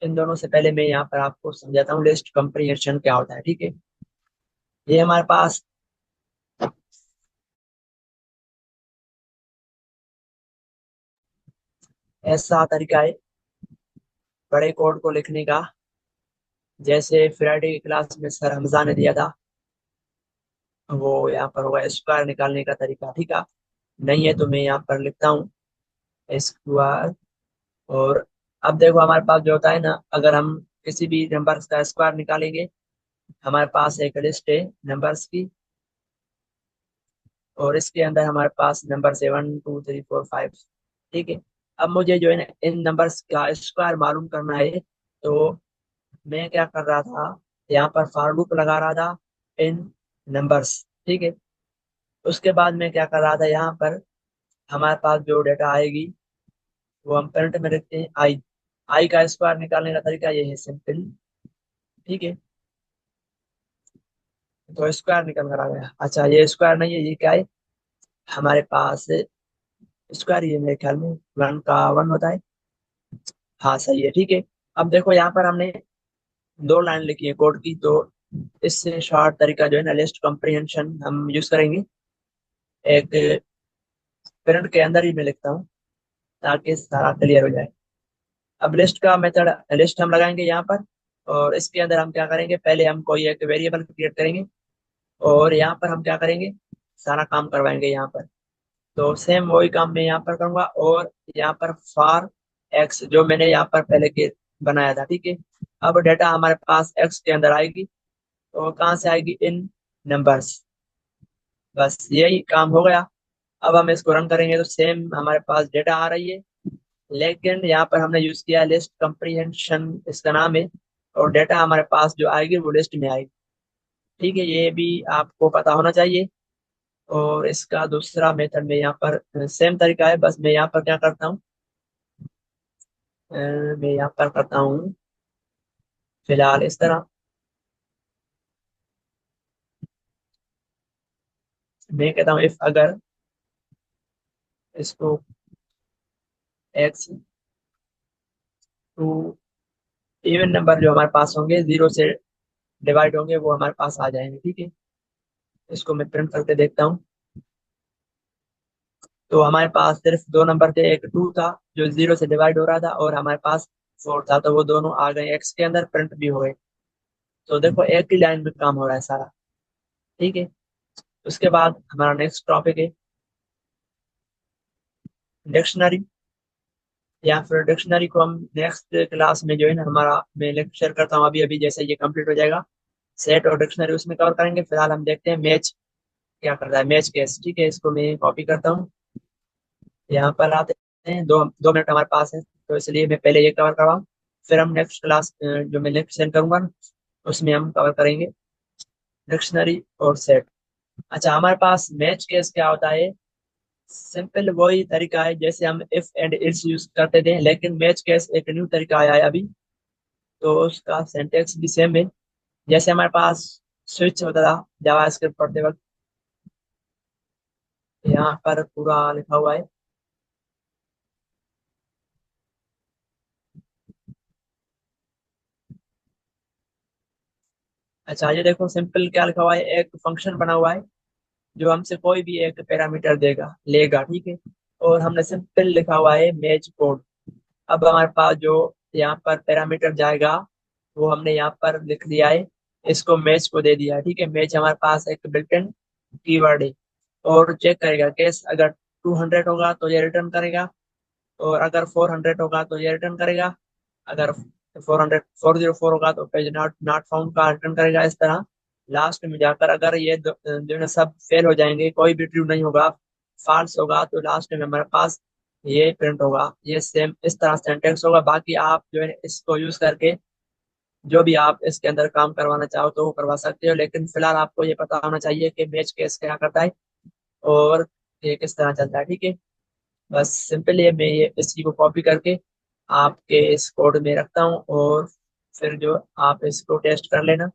S1: इन दोनों से पहले मैं यहाँ पर आपको समझाता हूँ लिस्ट कंप्रीहेंशन क्या होता है, ठीक है। ये हमारे पास ऐसा तरीका है बड़े कोड को लिखने का, जैसे फ्राइडे की क्लास में सर हमजा ने दिया था, वो यहाँ पर होगा स्क्वायर निकालने का तरीका, ठीक है। नहीं है तो मैं यहाँ पर लिखता हूँ स्क्वायर। और अब देखो हमारे पास जो होता है ना, अगर हम किसी भी नंबर का स्क्वायर निकालेंगे, हमारे पास एक लिस्ट है नंबर्स की, और इसके अंदर हमारे पास नंबर 7 2 3 4 5, ठीक है। अब मुझे जो है ना इन नंबर्स का स्क्वायर मालूम करना है, तो मैं क्या कर रहा था, यहाँ पर फॉर लूप लगा रहा था इन नंबर्स, ठीक है। उसके बाद मैं क्या कर रहा था, यहाँ पर हमारे पास जो डेटा आएगी वो हम करंट में रखते हैं आई। आई का स्क्वायर निकालने का तरीका ये है, सिंपल, ठीक है। तो स्क्वायर निकल कर आ गया। अच्छा ये स्क्वायर नहीं है, ये क्या है, हमारे पास स्क्वायर ये मेरे ख्याल में 1 का 1 होता है। हाँ सही है, ठीक है। अब देखो यहाँ पर हमने 2 लाइन लिखी है कोड की, तो इससे शॉर्ट तरीका जो है ना लिस्ट कॉम्प्रिहेंशन हम यूज करेंगे। एक पेरेंट के अंदर ही मैं लिखता हूँ ताकि सारा क्लियर हो जाए। अब लिस्ट का मेथड, लिस्ट हम लगाएंगे यहाँ पर, और इसके अंदर हम क्या करेंगे, पहले हम कोई एक वेरिएबल क्रिएट करेंगे, और यहाँ पर हम क्या करेंगे, सारा काम करवाएंगे यहाँ पर। तो सेम वही काम मैं यहाँ पर करूंगा, और यहाँ पर फॉर एक्स जो मैंने यहाँ पर पहले के बनाया था, ठीक है। अब डेटा हमारे पास एक्स के अंदर आएगी, तो कहाँ से आएगी, इन नंबर्स। बस यही काम हो गया। अब हम इसको रन करेंगे तो सेम हमारे पास डेटा आ रही है, लेकिन यहाँ पर हमने यूज किया लिस्ट कंप्रीहेंशन, इसका नाम है। और डेटा हमारे पास जो आएगी वो लिस्ट में आएगी, ठीक है। ये भी आपको पता होना चाहिए। और इसका दूसरा मेथड में यहाँ पर सेम तरीका है, बस मैं यहाँ पर क्या करता हूँ, मैं यहाँ पर करता हूँ फिलहाल इस तरह। मैं कहता हूँ इफ अगर इसको एक्स टू इवन नंबर जो हमारे पास होंगे 0 से डिवाइड होंगे वो हमारे पास आ जाएंगे, ठीक है। इसको मैं प्रिंट करके देखता हूँ। तो हमारे पास सिर्फ 2 नंबर थे, एक 2 था जो 0 से डिवाइड हो रहा था, और हमारे पास 4 था, तो वो दोनों आ गए एक्स के अंदर, प्रिंट भी हो गए। तो देखो एक ही लाइन में काम हो रहा है सारा, ठीक है। उसके बाद हमारा नेक्स्ट टॉपिक है डिक्शनरी, या फिर डिक्शनरी को हम नेक्स्ट क्लास में जो है ना हमारा मैं लेक्चर करता हूँ, अभी अभी जैसे ये कंप्लीट हो जाएगा, सेट और डिक्शनरी उसमें कवर करेंगे। फिलहाल हम देखते हैं मैच क्या करता है, मैच केस, ठीक है। इसको मैं कॉपी करता हूँ, यहाँ पर आते हैं, 2 2 मिनट हमारे पास है, तो इसलिए मैं पहले ये कवर करवाऊँ, फिर हम नेक्स्ट क्लास जो मैं नेक्स्ट सेंड करूंगा ना, उसमें हम कवर करेंगे डिक्शनरी और सेट। अच्छा हमारे पास मैच केस क्या होता है, सिंपल वही तरीका है जैसे हम इफ एंड इल्स यूज करते थे, लेकिन मैच केस एक न्यू तरीका आया है अभी, तो उसका सिंटेक्स भी सेम है जैसे हमारे पास स्विच होता था जावास्क्रिप्ट पढ़ते वक्त। यहाँ पर पूरा लिखा हुआ है। अच्छा ये देखो सिंपल क्या लिखा हुआ है, एक फंक्शन बना हुआ है जो हमसे कोई भी एक पैरामीटर देगा लेगा, ठीक है। और हमने सिंपल लिखा हुआ है मैच कोड। अब हमारे पास जो यहाँ पर पैरामीटर जाएगा वो हमने यहाँ पर लिख दिया है, इसको मैच को दे दिया है, ठीक है। मैच हमारे पास एक बिल्ट इन कीवर्ड है, और चेक करेगा केस अगर 200 होगा तो ये रिटर्न करेगा, और अगर 400 होगा तो ये रिटर्न करेगा, अगर 404 होगा तो पेज नॉट नॉट फाउंड का रिटर्न करेगा। इस तरह लास्ट में जाकर अगर ये जो है सब फेल हो जाएंगे, कोई भी ट्रू नहीं होगा, फॉल्स होगा, तो लास्ट में हमारे पास ये प्रिंट होगा। ये सेम इस तरह सिंटेक्स होगा। बाकी आप जो है इसको यूज करके जो भी आप इसके अंदर काम करवाना चाहो तो वो करवा सकते हो, लेकिन फिलहाल आपको ये पता होना चाहिए कि बैच केस क्या करता है और ये किस तरह चलता है। ठीक है, बस सिंपल ये मैं ये इसी को कॉपी करके आपके इस कोड में रखता हूँ, और फिर जो आप इसको टेस्ट कर लेना।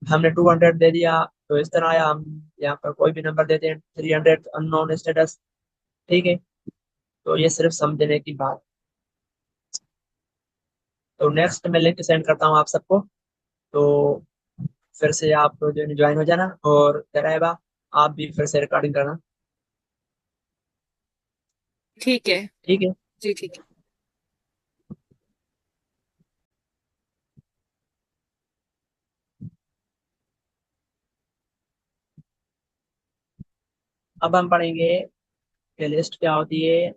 S1: हमने 200 दे दिया तो इस तरह आया। हम यहाँ पर कोई भी नंबर देते हैं, 300 अननोन स्टेटस। ठीक है, तो ये सिर्फ समझने की बात। तो नेक्स्ट मैं लिंक सेंड करता हूँ आप सबको, तो फिर से आप जो ज्वाइन हो जाना, और क्या रहेगा आप भी फिर से रिकॉर्डिंग करना।
S3: ठीक है।
S1: ठीक है।
S3: जी ठीक है।
S1: अब हम पढ़ेंगे कि लिस्ट क्या होती है।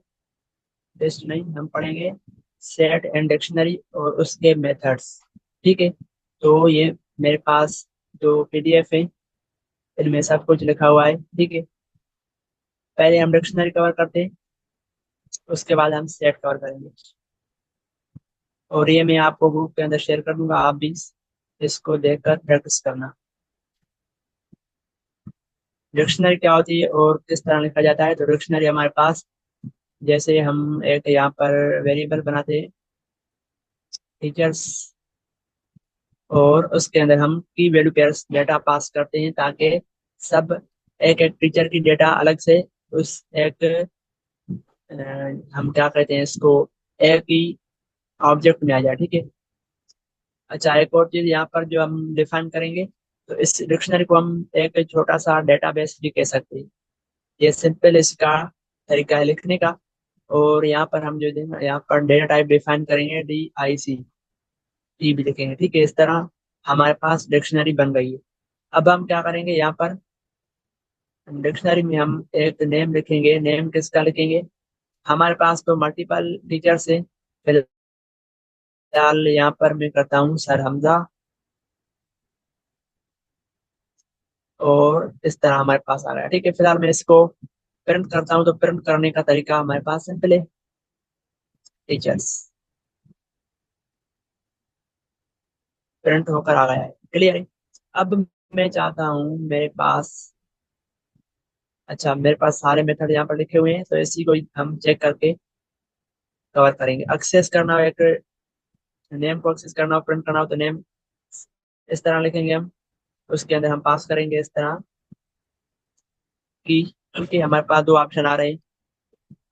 S1: लिस्ट नहीं, हम पढ़ेंगे सेट एंड डिक्शनरी और उसके मेथड्स। ठीक है, तो ये मेरे पास जो पीडीएफ है इनमें सब कुछ लिखा हुआ है। ठीक है, पहले हम डिक्शनरी कवर करते हैं, उसके बाद हम सेट कवर करेंगे, और ये मैं आपको ग्रुप के अंदर शेयर कर दूंगा, आप भी इसको देखकर प्रैक्टिस करना। डिक्शनरी क्या होती है और किस तरह लिखा जाता है। तो डिक्शनरी हमारे पास, जैसे हम एक यहाँ पर वेरिएबल बनाते हैं टीचर्स, और उसके अंदर हम की वैल्यू पेयर्स डेटा पास करते हैं, ताकि सब एक एक टीचर की डेटा अलग से उस एक अ, हम क्या कहते हैं इसको, एक ही ऑब्जेक्ट में आ जाए। ठीक है। अच्छा, एक और चीज यहाँ पर जो हम डिफाइन करेंगे, तो इस डिक्शनरी को हम एक छोटा सा डेटाबेस भी कह सकते हैं। ये सिंपल इसका तरीका है लिखने का। और यहाँ पर हम जो देंगे, यहाँ पर डेटा टाइप डिफाइन करेंगे, DIC टी भी लिखेंगे। ठीक है, इस तरह हमारे पास डिक्शनरी बन गई है। अब हम क्या करेंगे, यहाँ पर डिक्शनरी में हम एक नेम लिखेंगे। नेम किसका लिखेंगे, हमारे पास तो मल्टीपल टीचर्स हैं। फिलहाल यहाँ पर मैं करता हूँ सर हमजा, और इस तरह हमारे पास आ गया। ठीक है, फिलहाल मैं इसको प्रिंट करता हूँ, तो प्रिंट करने का तरीका हमारे पास सिंपल है, टीचर्स प्रिंट होकर आ गया है। क्लियर है। अब मैं चाहता हूँ मेरे पास, अच्छा मेरे पास सारे मेथड यहाँ पर लिखे हुए हैं, तो इसी को हम चेक करके कवर करेंगे। एक्सेस करना हो, एक नेम को एक्सेस करना हो, प्रिंट करना हो, तो नेम इस तरह लिखेंगे हम। उसके अंदर हम पास करेंगे इस तरह की, क्योंकि हमारे पास दो ऑप्शन आ रहे हैं।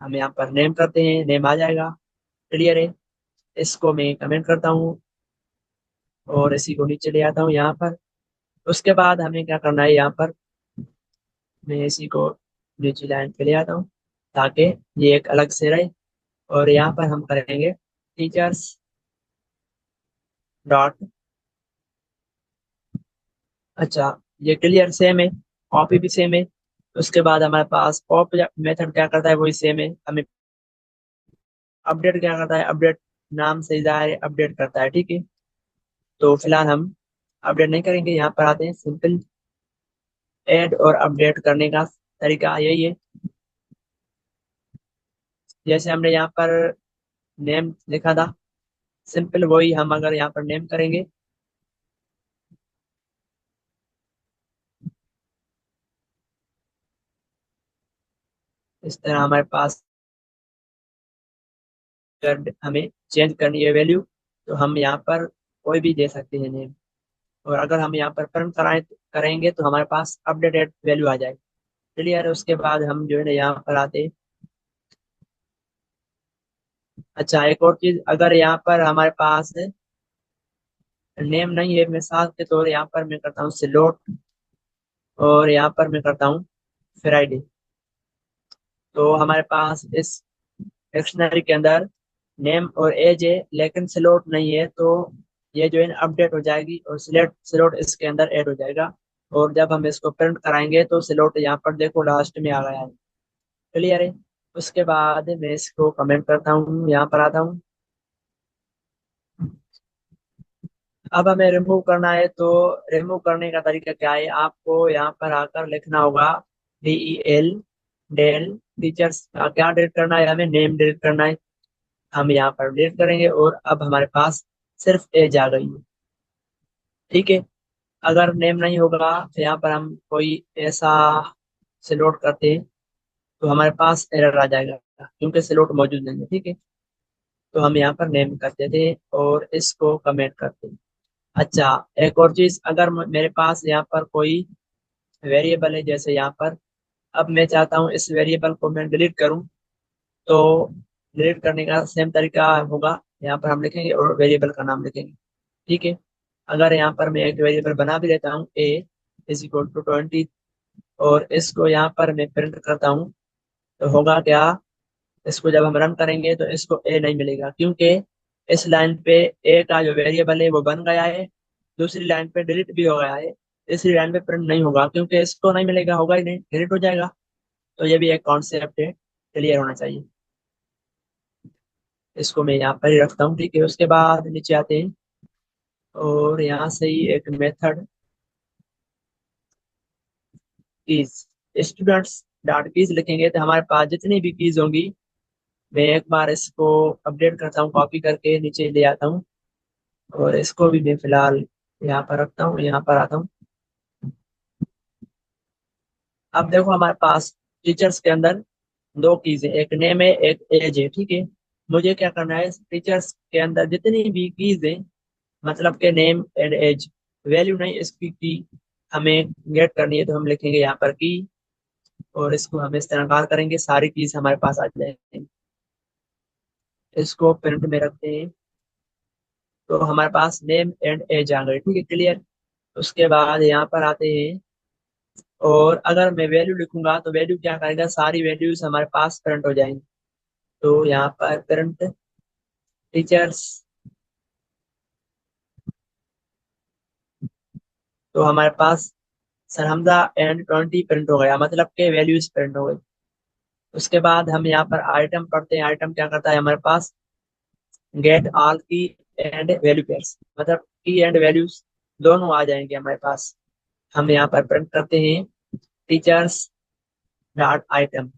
S1: हम यहाँ पर नेम करते हैं, नेम आ जाएगा। क्लियर है। इसको मैं कमेंट करता हूँ, और इसी को नीचे ले आता हूँ यहाँ पर। उसके बाद हमें क्या करना है, यहाँ पर मैं इसी को नीचे लाइन पे ले आता हूँ, ताकि ये एक अलग से रहे। और यहाँ पर हम करेंगे टीचर्स डॉट, अच्छा ये क्लियर सेम है, कॉपी भी सेम है। उसके बाद हमारे पास पॉप मेथड क्या करता है, वही सेम है। हमें अपडेट क्या करता है, अपडेट नाम से जाए अपडेट करता है। ठीक है, तो फिलहाल हम अपडेट नहीं करेंगे, यहाँ पर आते हैं। सिंपल ऐड और अपडेट करने का तरीका यही है। जैसे हमने यहाँ पर नेम लिखा था, सिंपल वही हम अगर यहाँ पर नेम करेंगे, इस तरह हमारे पास अगर हमें चेंज करनी है वैल्यू, तो हम यहाँ पर कोई भी दे सकते हैं नेम। और अगर हम यहाँ पर प्रिंट करेंगे, तो हमारे पास अपडेटेड वैल्यू आ जाएगी। क्लियर है। उसके बाद हम जो है ना यहाँ पर आते हैं। अच्छा, एक और चीज, अगर यहाँ पर हमारे पास नेम नहीं है, मिसाल के तौर यहाँ पर मैं करता हूँ सिलोट, और यहाँ पर मैं करता हूँ फ्राइडे, तो हमारे पास इस डिक्शनरी के अंदर नेम और एज है, लेकिन स्लॉट नहीं है, तो ये जो है अपडेट हो जाएगी, और सिलेक्ट स्लॉट इसके अंदर ऐड हो जाएगा। और जब हम इसको प्रिंट कराएंगे, तो स्लॉट यहाँ पर देखो लास्ट में आ गया है। क्लियर है। उसके बाद मैं इसको कमेंट करता हूँ, यहाँ पर आता हूँ। अब हमें रिमूव करना है, तो रिमूव करने का तरीका क्या है, आपको यहाँ पर आकर लिखना होगा DEL डेल टीचर्स। क्या डिलीट करना है, हमें नेम डिलीट करना है। हम यहाँ पर डिलीट करेंगे और अब हमारे पास सिर्फ एज आ गई है। ठीक है, अगर नेम नहीं होगा तो यहाँ पर हम कोई ऐसा सिलोट करते हैं तो हमारे पास एरर आ जाएगा क्योंकि सिलोट मौजूद नहीं है। ठीक है, तो हम यहाँ पर नेम करते थे और इसको कमेंट करते हैं। अच्छा, एक और चीज, अगर मेरे पास यहाँ पर कोई वेरिएबल है, जैसे यहाँ पर अब मैं चाहता हूँ इस वेरिएबल को मैं डिलीट करूँ, तो डिलीट करने का सेम तरीका होगा। यहाँ पर हम लिखेंगे और वेरिएबल का नाम लिखेंगे। ठीक है, अगर यहाँ पर मैं एक वेरिएबल बना भी लेता हूँ a इज इक्वल टू 20 और इसको यहाँ पर मैं प्रिंट करता हूँ, तो होगा क्या, इसको जब हम रन करेंगे तो इसको ए नहीं मिलेगा क्योंकि इस लाइन पे ए का जो वेरिएबल है वो बन गया है, दूसरी लाइन पे डिलीट भी हो गया है, तीसरी लाइन पे प्रिंट नहीं होगा क्योंकि इसको नहीं मिलेगा, होगा ही नहीं, डिलीट हो जाएगा। तो ये भी एक कॉन्सेप्ट है, क्लियर होना चाहिए। इसको मैं यहाँ पर ही रखता हूँ। ठीक है, उसके बाद नीचे आते हैं और यहाँ से ही एक method keys, students dot keys लिखेंगे तो हमारे पास जितनी भी कीज होंगी, मैं एक बार इसको अपडेट करता हूँ, कॉपी करके नीचे ले आता हूँ और इसको भी मैं फिलहाल यहाँ पर रखता हूँ, यहाँ पर आता हूँ। अब देखो हमारे पास टीचर्स के अंदर दो कीज है, एक नेम है एक एज है। ठीक है, मुझे क्या करना है, टीचर्स के अंदर जितनी भी कीज है, मतलब के नेम एंड एज, वैल्यू नहीं इसकी की हमें गेट करनी है, तो हम लिखेंगे यहाँ पर की और इसको हम इस तरह कॉल करेंगे, सारी कीज हमारे पास आ जाएंगी। इसको प्रिंट में रखते हैं तो हमारे पास नेम एंड एज आ गई। ठीक है, क्लियर। उसके बाद यहाँ पर आते हैं और अगर मैं वैल्यू लिखूंगा तो वैल्यू क्या करेगा, सारी वैल्यूज हमारे पास प्रिंट हो जाएंगी। तो यहाँ पर प्रिंट टीचर्स, तो हमारे पास सरहमजा एंड 20 प्रिंट हो गया, मतलब के वैल्यूज प्रिंट हो गई। उसके बाद हम यहाँ पर आइटम पढ़ते हैं, आइटम क्या करता है हमारे पास, गेट ऑल की एंड वैल्यू पेयर्स, मतलब की एंड वैल्यूज दोनों आ जाएंगे हमारे पास। हम यहाँ पर प्रिंट करते हैं टीचर्स डॉट आइटम।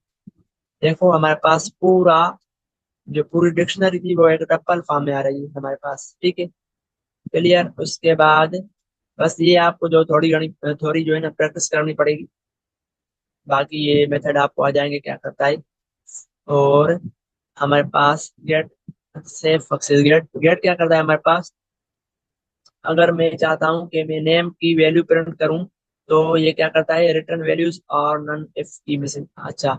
S1: देखो हमारे पास पूरा जो पूरी डिक्शनरी थी वो एक टप्पल फॉर्म में आ रही है हमारे पास। ठीक है, क्लियर। उसके बाद बस ये आपको जो थोड़ी जो है ना प्रैक्टिस करनी पड़ेगी, बाकी ये मेथड आपको आ जाएंगे क्या करता है। और हमारे पास get save success, get get क्या करता है हमारे पास, अगर मैं चाहता हूँ कि मैं नेम की वैल्यू प्रिंट करूँ तो ये क्या करता है, रिटर्न वैल्यूज और नन इफ की मिसिंग। अच्छा,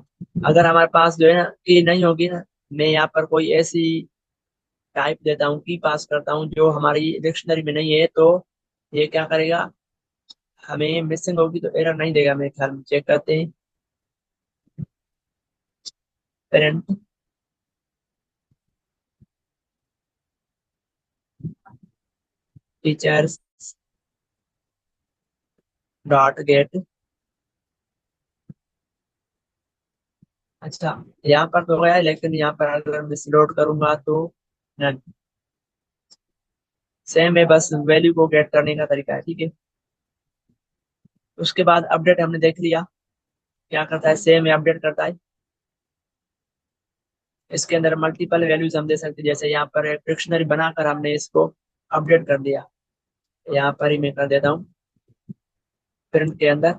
S1: अगर हमारे पास जो है ना की नहीं होगी ना, मैं यहाँ पर कोई ऐसी टाइप देता हूँ, की पास करता हूँ जो हमारी डिक्शनरी में नहीं है, तो ये क्या करेगा, हमें मिसिंग होगी तो एरर नहीं देगा मेरे ख्याल में। चेक करते हैं, पेरेंट टीचर्स डॉट गेट। अच्छा, यहाँ पर तो गया है, लेकिन यहाँ पर अगर मैं लोड करूंगा तो none। सेम है, बस वैल्यू को गेट करने का तरीका है। ठीक है, उसके बाद अपडेट हमने देख लिया, क्या करता है, सेम है अपडेट करता है। इसके अंदर मल्टीपल वैल्यूज हम दे सकते हैं, जैसे यहाँ पर एक डिक्शनरी बनाकर हमने इसको अपडेट कर दिया। यहाँ पर ही मैं कर देता हूँ प्रिंट के अंदर,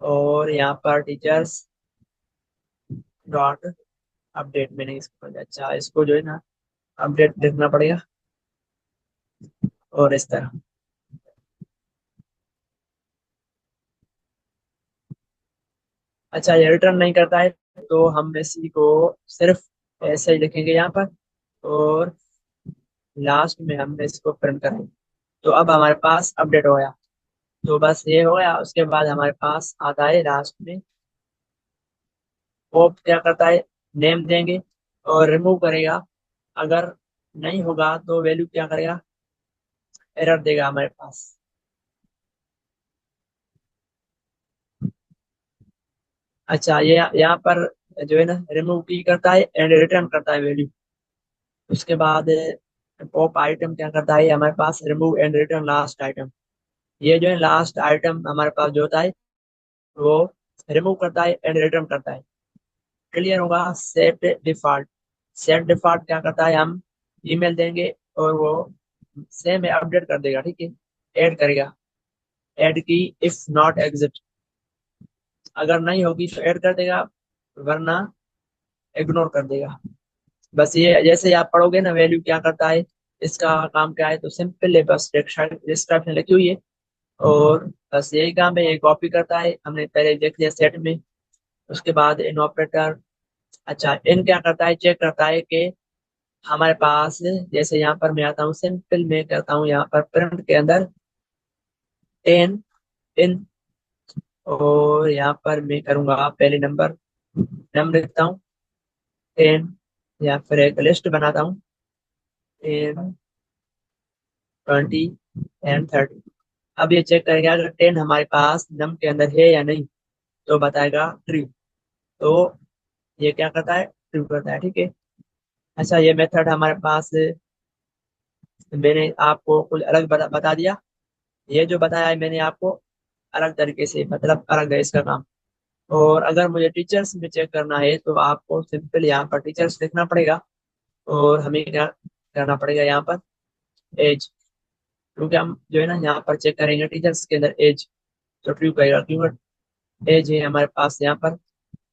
S1: और यहाँ पर टीचर्स डॉट अपडेट मैंने इसको कर दिया। अच्छा, इसको जो है ना अपडेट लिखना पड़ेगा और इस तरह। अच्छा, ये रिटर्न नहीं करता है तो हम इसी को सिर्फ ऐसे ही लिखेंगे यहाँ पर और लास्ट में हमने इसको प्रिंट करेंगे। तो अब हमारे पास अपडेट हो गया, तो बस ये हो गया। उसके बाद हमारे पास आता है लास्ट में वो क्या करता है, नेम देंगे और रिमूव करेगा। अगर नहीं होगा तो वैल्यू क्या करेगा, एरर देगा हमारे पास। अच्छा, ये यहाँ पर जो है ना रिमूव की करता है एंड रिटर्न करता है वैल्यू। उसके बाद पॉप आइटम क्या करता है हमारे पास, remove and return last item. ये जो है लास्ट आइटम हमारे पास जो होता है वो रिमूव करता है एंड रिटर्न करता है। क्लियर होगा। सेट डिफॉल्ट क्या करता है, हम ईमेल देंगे और वो सेम अपडेट कर देगा, ठीक है, ऐड करेगा। ऐड की इफ नॉट एग्जिट, अगर नहीं होगी तो ऐड कर देगा, वरना इग्नोर कर देगा। बस ये जैसे ही आप पढ़ोगे ना वैल्यू क्या करता है, इसका काम क्या है, तो सिंपल है, बस डिस्क्रिप्शन लिखी हुई है और बस यही काम है। ये कॉपी करता है, हमने पहले देख लिया सेट में। उसके बाद इन ऑपरेटर, अच्छा इन क्या करता है, चेक करता है कि हमारे पास, जैसे यहाँ पर मैं आता हूँ सिंपल में करता हूँ यहाँ पर प्रिंट के अंदर टेन इन, और यहाँ पर मैं करूंगा पहले नंबर नंबर लिखता हूँ 10, या फिर एक लिस्ट बनाता हूँ 10, 20 एंड 30। अब ये चेक करेगा अगर 10 हमारे पास नम के अंदर है या नहीं, तो बताएगा ट्रू। तो ये क्या करता है, ट्रू करता है, ठीक है। अच्छा ये मेथड हमारे पास, मैंने आपको कुछ अलग बता दिया। ये जो बताया है मैंने आपको अलग तरीके से, मतलब अलग है इसका काम। और अगर मुझे टीचर्स में चेक करना है तो आपको सिंपल यहाँ पर टीचर्स लिखना पड़ेगा, और हमें क्या करना पड़ेगा यहाँ पर एज, क्योंकि हम जो है ना यहाँ पर चेक करेंगे टीचर्स के अंदर एज, तो ट्रू कहेगा क्योंकि एज है हमारे पास यहाँ पर।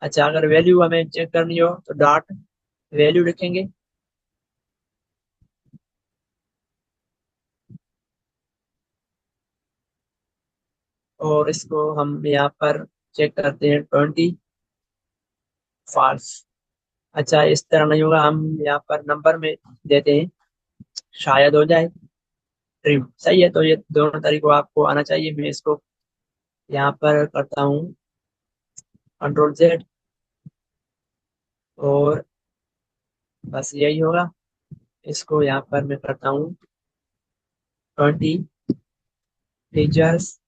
S1: अच्छा अगर वैल्यू हमें चेक करनी हो तो डॉट वैल्यू लिखेंगे, और इसको हम यहाँ पर चेक करते हैं 20 फॉल्स। अच्छा इस तरह नहीं होगा, हम यहाँ पर नंबर में देते हैं, शायद हो जाए ट्रू। सही है, तो ये दोनों तरीकों आपको आना चाहिए। मैं इसको यहाँ पर करता हूँ Ctrl Z, और बस यही होगा। इसको यहाँ पर मैं करता हूँ 20 टीचर्स।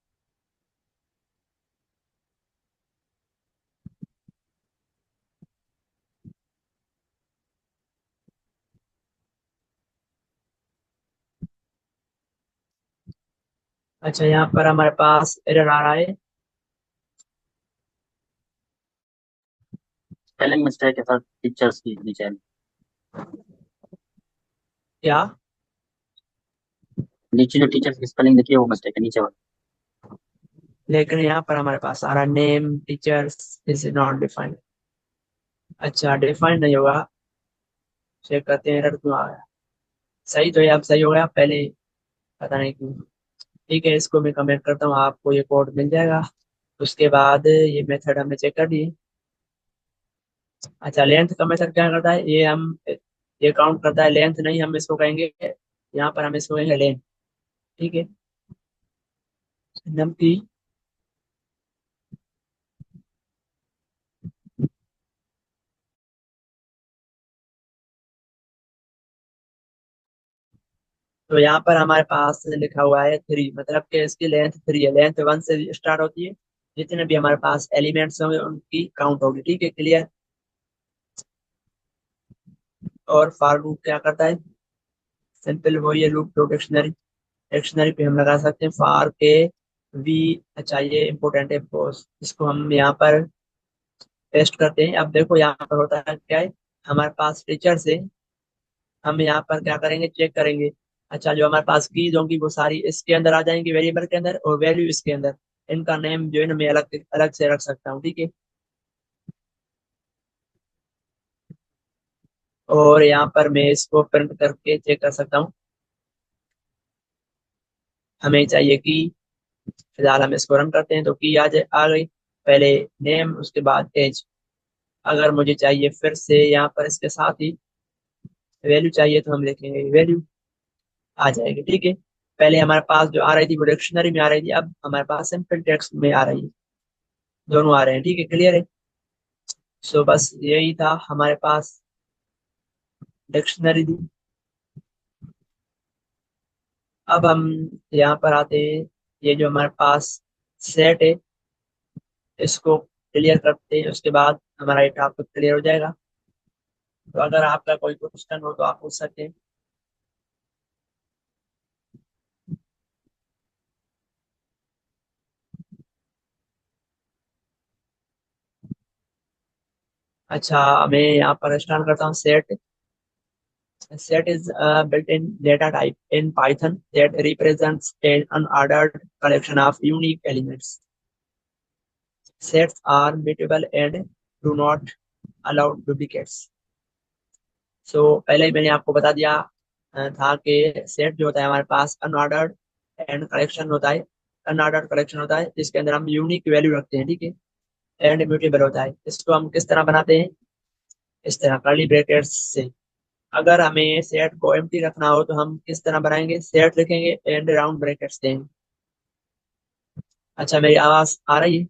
S1: अच्छा यहाँ पर हमारे पास एरर आ रहा है,
S2: स्पेलिंग मिस्टेक के साथ टीचर्स की नीचे
S1: क्या,
S2: नीचे जो टीचर्स की स्पेलिंग लिखी है वो मिस्टेक है नीचे वाला।
S1: लेकिन यहाँ पर हमारे पास आ रहा name teachers is not defined. अच्छा डिफाइंड नहीं होगा, चेक करते हैं एरर क्यों आ गया। सही तो ये अब सही हो गया, पहले पता नहीं क्यों। ठीक है, इसको मैं कमेंट करता हूँ, आपको ये कोड मिल जाएगा। उसके बाद ये मेथड हमने चेक कर दिए। अच्छा लेंथ का मेथड क्या करता है, ये काउंट करता है लेंथ, नहीं हम इसको कहेंगे, यहाँ पर हम इसको कहेंगे लेंथ, ठीक है। नम की, तो यहाँ पर हमारे पास लिखा हुआ है 3, मतलब कि इसकी लेंथ 3 है। लेंथ 1 से स्टार्ट होती है, जितने भी हमारे पास एलिमेंट्स होंगे उनकी काउंट होगी, ठीक है, क्लियर। और फॉर लूप क्या करता है, सिंपल वही है लूप, तो डिक्शनरी, डिक्शनरी पे हम लगा सकते हैं फॉर के वी। अच्छा ये इंपॉर्टेंट है बोस, इसको हम यहाँ पर पेस्ट करते हैं। अब देखो यहाँ पर होता है क्या है, हमारे पास टीचर से हम यहाँ पर क्या करेंगे, चेक करेंगे। अच्छा जो हमारे पास कीज होंगी वो सारी इसके अंदर आ जाएंगी, वेरिएबल के अंदर, और वैल्यू इसके अंदर। इनका नेम जो है ना मैं अलग अलग से रख सकता हूँ, ठीक है। और यहाँ पर मैं इसको प्रिंट करके चेक कर सकता हूँ। हमें चाहिए कि, फिलहाल हम इसको रन करते हैं तो की आ गई, पहले नेम उसके बाद एज। अगर मुझे चाहिए फिर से यहाँ पर इसके साथ ही वैल्यू चाहिए तो हम लिखेंगे वैल्यू, आ जाएगी, ठीक है। पहले हमारे पास जो आ रही थी वो डिक्शनरी में आ रही थी, अब हमारे पास सिंपल टेक्स्ट में आ रही है, दोनों आ रहे हैं, ठीक है, क्लियर है। सो बस यही था हमारे पास, डिक्शनरी थी। अब हम यहाँ पर आते हैं, ये जो हमारे पास सेट है इसको क्लियर करते हैं, उसके बाद हमारा ये टॉपिक क्लियर हो जाएगा। तो अगर आपका कोई क्वेश्चन हो तो आप पूछ सकते हैं। अच्छा, मैं यहाँ पर स्टार्ट करता हूँ। Set set is a built-in data type in Python that represents an unordered collection of unique elements. Sets are mutable and do not allow duplicates. So पहले ही मैंने आपको बता दिया था कि सेट जो होता है हमारे पास अनऑर्डर्ड एंड कलेक्शन होता है। अनऑर्डर्ड कलेक्शन होता है जिसके अंदर हम यूनिक वैल्यू रखते हैं, ठीक है। एंड म्यूटेबल होता है। इसको हम किस तरह बनाते हैं? इस तरह कर्ली ब्रैकेट्स से। अगर हमें सेट को एम्प्टी रखना हो तो हम किस तरह बनाएंगे? सेट लिखेंगे एंड राउंड ब्रैकेट्स देंगे। अच्छा, मेरी आवाज आ रही है?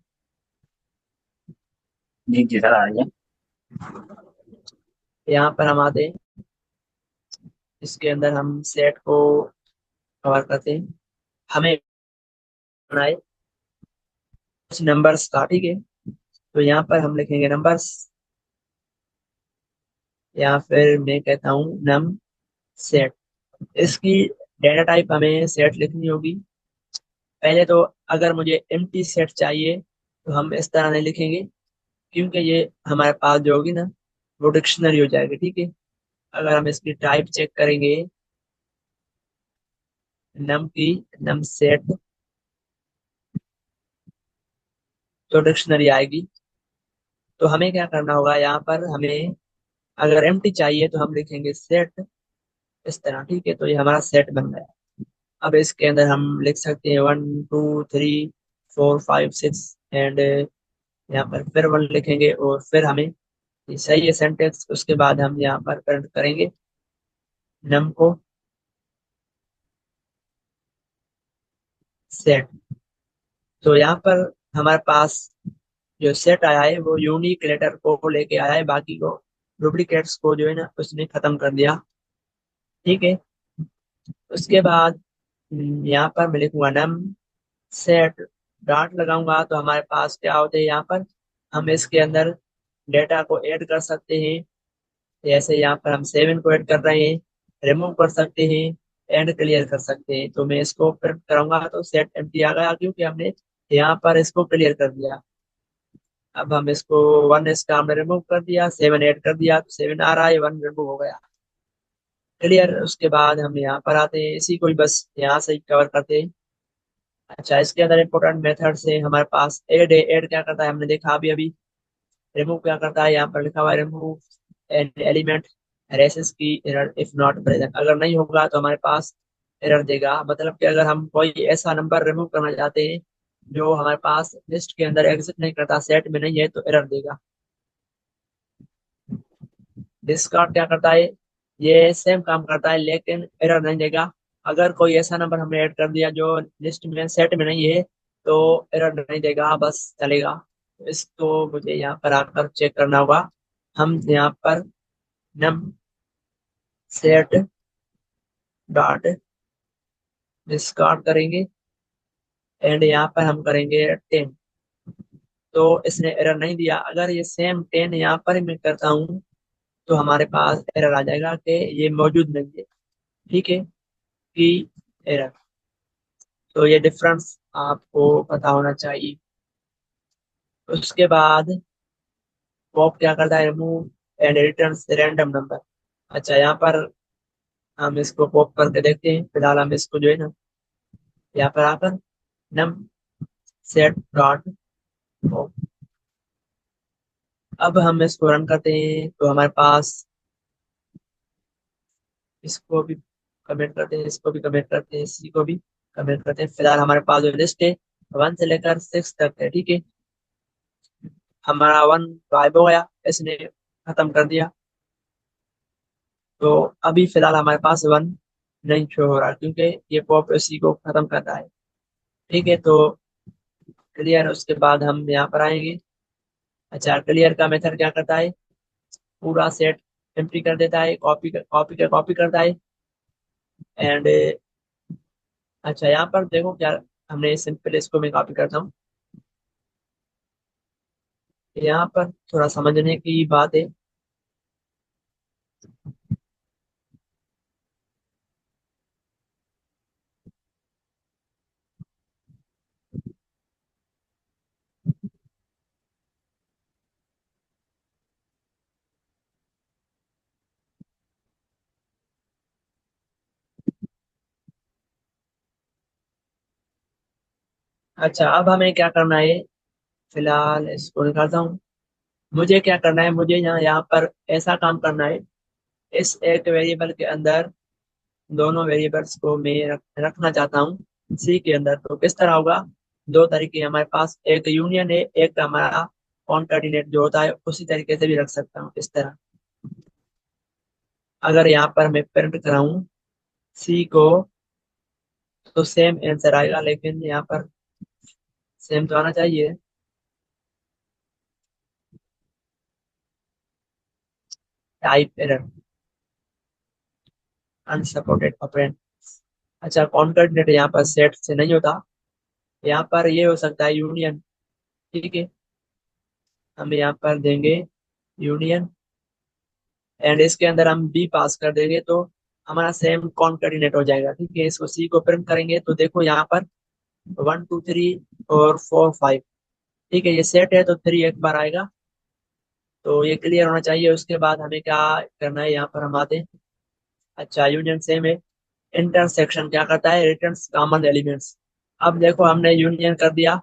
S2: जी जी सर, आ रही है।
S1: यहाँ पर हम आते हैं, इसके अंदर हम सेट को कवर करते हैं। हमें बनाए कुछ नंबर्स का, ठीक है। तो यहाँ पर हम लिखेंगे नंबर्स, या फिर मैं कहता हूँ नम सेट। इसकी डेटा टाइप हमें सेट लिखनी होगी। पहले तो अगर मुझे एम्प्टी सेट चाहिए तो हम इस तरह नहीं लिखेंगे, क्योंकि ये हमारे पास जो होगी ना, वो डिक्शनरी हो जाएगी, ठीक है। अगर हम इसकी टाइप चेक करेंगे, नम की नम सेट, तो डिक्शनरी आएगी। तो हमें क्या करना होगा? यहाँ पर हमें अगर एम्प्टी चाहिए तो हम लिखेंगे सेट, इस तरह, ठीक है। तो ये हमारा सेट बन गया। अब इसके अंदर हम लिख सकते हैं 1 2 3 4 5 6 एंड यहाँ पर फिर 1 लिखेंगे, और फिर हमें ये सही है सेंटेंस। उसके बाद हम यहाँ पर प्रिंट करेंगे नम को सेट। तो यहाँ पर हमारे पास जो सेट आया है वो यूनिक लेटर को लेके आया है, बाकी को डुप्लीकेट्स को जो है ना उसने खत्म कर दिया, ठीक है। उसके बाद यहाँ पर मैं लिखूंगा नम सेट, डॉट लगाऊंगा तो हमारे पास क्या होते हैं? यहाँ पर हम इसके अंदर डेटा को ऐड कर सकते हैं। जैसे यहाँ पर हम 7 को ऐड कर रहे हैं, रिमूव कर सकते हैं, एंड क्लियर कर सकते हैं। तो मैं इसको प्रिंट करूंगा तो सेट एम्प्टी आ गया, क्योंकि हमने यहाँ पर इसको क्लियर कर दिया। अब हम इसको 1 इसका हमने रिमूव कर दिया, 7 ऐड कर दिया, तो 7 आ रहा है, 1 रिमूव हो गया, क्लियर। उसके बाद हम यहाँ पर आते हैं, इसी को ही बस यहाँ से ही कवर करते हैं। अच्छा, इसके अंदर इंपॉर्टेंट मेथड से हमारे पास ऐड है। ऐड क्या करता है हमने देखा अभी अभी। रिमूव क्या करता है? यहाँ पर लिखा हुआ है रिमूव एन एलिमेंट रेसेस की एरर इफ नॉट प्रेजेंट। अगर नहीं होगा तो हमारे पास एरर देगा। मतलब कि अगर हम कोई ऐसा नंबर रिमूव करना चाहते हैं जो हमारे पास लिस्ट के अंदर एग्जिस्ट नहीं करता, सेट में नहीं है, तो एरर देगा। डिस्कार्ड क्या करता है? ये सेम काम करता है लेकिन एरर नहीं देगा। अगर कोई ऐसा नंबर हमने ऐड कर दिया जो लिस्ट में सेट में नहीं है तो एरर नहीं देगा, बस चलेगा। तो इसको मुझे यहाँ पर आकर चेक करना होगा। हम यहाँ पर नम सेट डॉट डिस्कार्ड करेंगे एंड यहाँ पर हम करेंगे 10। तो इसने एरर नहीं दिया। अगर ये सेम 10 यहाँ पर ही मैं करता हूँ तो हमारे पास एरर आ जाएगा कि ये मौजूद नहीं है, ठीक है, कि एरर। तो ये डिफरेंस आपको पता होना चाहिए। उसके बाद पॉप क्या करता है? Remove and returns random number. अच्छा, यहाँ पर हम इसको पॉप करके देखते हैं। फिलहाल हम इसको जो है ना यहाँ पर आकर नम सेट डॉट पॉप, अब हम इसको रन करते हैं तो हमारे पास, इसको भी कमेंट करते हैं, इसको भी कमेंट करते हैं, इसी को भी कमेंट करते हैं। फिलहाल हमारे पास जो लिस्ट है 1 से लेकर 6 तक है, ठीक है। हमारा 1 गायब हो गया, इसने खत्म कर दिया। तो अभी फिलहाल हमारे पास 1 नहीं शो हो रहा, क्योंकि ये पॉप इसी को खत्म कर रहा है, ठीक है। तो क्लियर, उसके बाद हम यहाँ पर आएंगे। अच्छा, क्लियर का मेथड क्या करता है? पूरा सेट एम्प्टी कर देता है, कॉपी करता है एंड, अच्छा यहाँ पर देखो क्या, हमने सिंपल इसको मैं कॉपी करता हूँ। यहाँ पर थोड़ा समझने की बात है। अच्छा, अब हमें क्या करना है, फिलहाल इसको निकालता हूँ। मुझे क्या करना है, मुझे यहाँ पर ऐसा काम करना है, इस एक वेरिएबल के अंदर दोनों वेरिएबल्स को मैं रखना चाहता हूँ सी के अंदर। तो किस तरह होगा, दो तरीके हमारे पास, एक यूनियन है, एक हमारा कॉन्कैटिनेट जो होता है, उसी तरीके से भी रख सकता हूँ इस तरह। अगर यहाँ पर मैं प्रिंट कराऊं सी को, तो सेम आंसर आएगा, लेकिन यहाँ पर सेम तो आना चाहिए। Type error, unsupported operand. अच्छा, कॉन्कैटिनेट यहाँ पर सेट से नहीं होता, यहाँ पर ये हो सकता है यूनियन। ठीक है, हम यहाँ पर देंगे यूनियन, एंड इसके अंदर हम बी पास कर देंगे, तो हमारा सेम कॉन्कैटिनेट हो जाएगा। ठीक है, इसको सी को प्रिंट करेंगे तो देखो यहाँ पर 1 2 3 और 4 5। ठीक है, ये सेट है तो 3 एक बार आएगा, तो ये क्लियर होना चाहिए। उसके बाद हमें क्या करना है, यहाँ पर हम आते हैं। अच्छा, यूनियन सेम है, इंटरसेक्शन क्या करता है, रिटर्न्स कॉमन एलिमेंट्स। अब देखो हमने यूनियन कर दिया,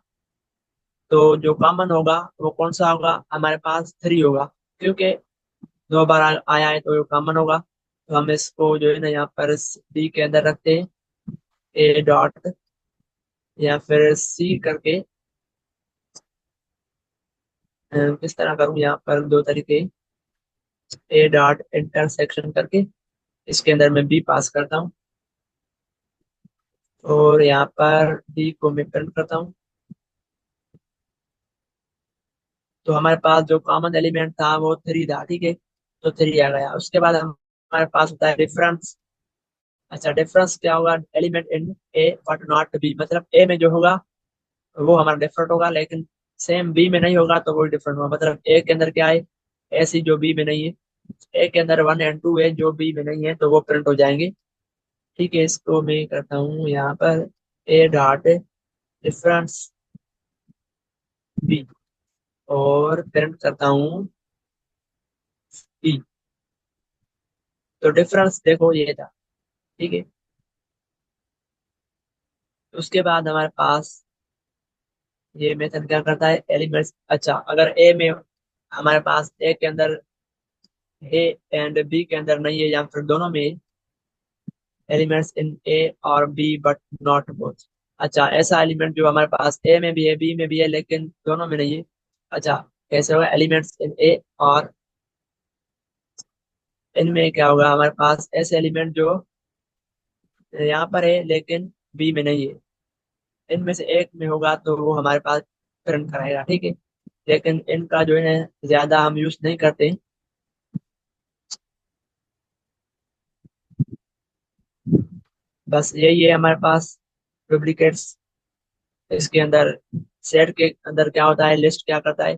S1: तो जो कॉमन होगा वो कौन सा होगा, हमारे पास 3 होगा, क्योंकि 2 बार आया है तो ये कॉमन होगा। तो हम इसको जो है ना यहाँ पर बी के अंदर रखते हैं, ए डॉट, या फिर सी करके, किस तरह करूँ, यहाँ पर दो तरीके, ए डॉट इंटरसेक्शन करके इसके अंदर मैं बी पास करता हूँ, और यहाँ पर डी को मैं प्रिंट करता हूँ। तो हमारे पास जो कॉमन एलिमेंट था वो 3 था। ठीक है, तो 3 आ गया। उसके बाद हमारे पास होता है डिफरेंस। अच्छा, डिफरेंस क्या होगा, element in A but not be, मतलब ए में जो होगा वो हमारा डिफरेंट होगा, लेकिन सेम बी में नहीं होगा तो वो डिफरेंट होगा। मतलब ए के अंदर क्या है, ऐसी जो बी में नहीं है, ए के अंदर 1 और 2 है जो बी में नहीं है, तो वो प्रिंट हो जाएंगे। ठीक है, इसको मैं करता हूँ यहाँ पर ए डॉट डिफरेंस बी, और प्रिंट करता हूँ बी। तो डिफरेंस देखो ये था। ठीक है, उसके बाद हमारे पास ये मेथड क्या करता है, एलिमेंट्स। अच्छा, अगर ए में हमारे पास ए के अंदर ए एंड बी के अंदर नहीं है, या फिर दोनों में एलिमेंट्स इन ए और बी बट नॉट बोथ। अच्छा, ऐसा एलिमेंट जो हमारे पास ए में भी है बी में भी है लेकिन दोनों में नहीं है। अच्छा, कैसे होगा, एलिमेंट्स इन ए और इनमें क्या होगा, हमारे पास ऐसे एलिमेंट जो यहाँ पर है लेकिन बी में नहीं है, इनमें से एक में होगा तो वो हमारे पास प्रिंट कराएगा। ठीक है, लेकिन इनका जो है ज्यादा हम यूज नहीं करते। बस यही है हमारे पास डुप्लीकेट्स। इसके अंदर सेट के अंदर क्या होता है, लिस्ट क्या करता है,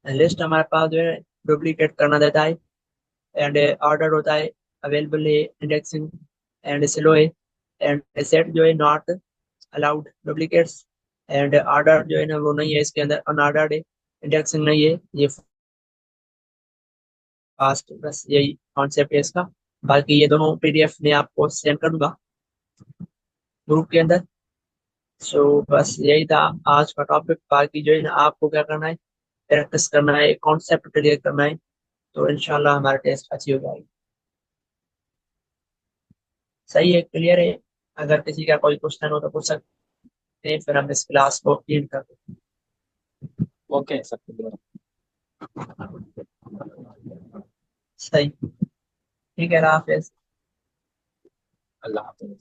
S1: लिस्ट हमारे पास जो है डुप्लीकेट करना देता है, एंड ऑर्डर होता है, अवेलेबल है, इंडेक्सिंग एंड स्लो है, एंड सेट जो है not allowed duplicates, and order जो है ना वो नहीं है, इसके अंदर अनऑर्डर्ड है, इंडेक्सिंग नहीं है, ये फास्ट। बस यही कॉन्सेप्ट है इसका। बाकी ये दोनों पीडीएफ में आपको सेंड कर दूंगा ग्रुप के अंदर। सो बस यही था आज का टॉपिक। बाकी जो है ना आपको क्या करना है, प्रैक्टिस करना है, कॉन्सेप्ट क्लियर करना है, तो इंशाल्लाह हमारा टेस्ट अच्छी हो जाएगी। सही है, क्लियर है। अगर किसी का कोई क्वेश्चन हो तो पूछ सकते हैं, फिर हम इस क्लास को एंड कर दें।
S2: ओके सब क्लियर।
S1: सही, ठीक है, अल्लाह हाफिज।
S2: अल्लाह हाफिज।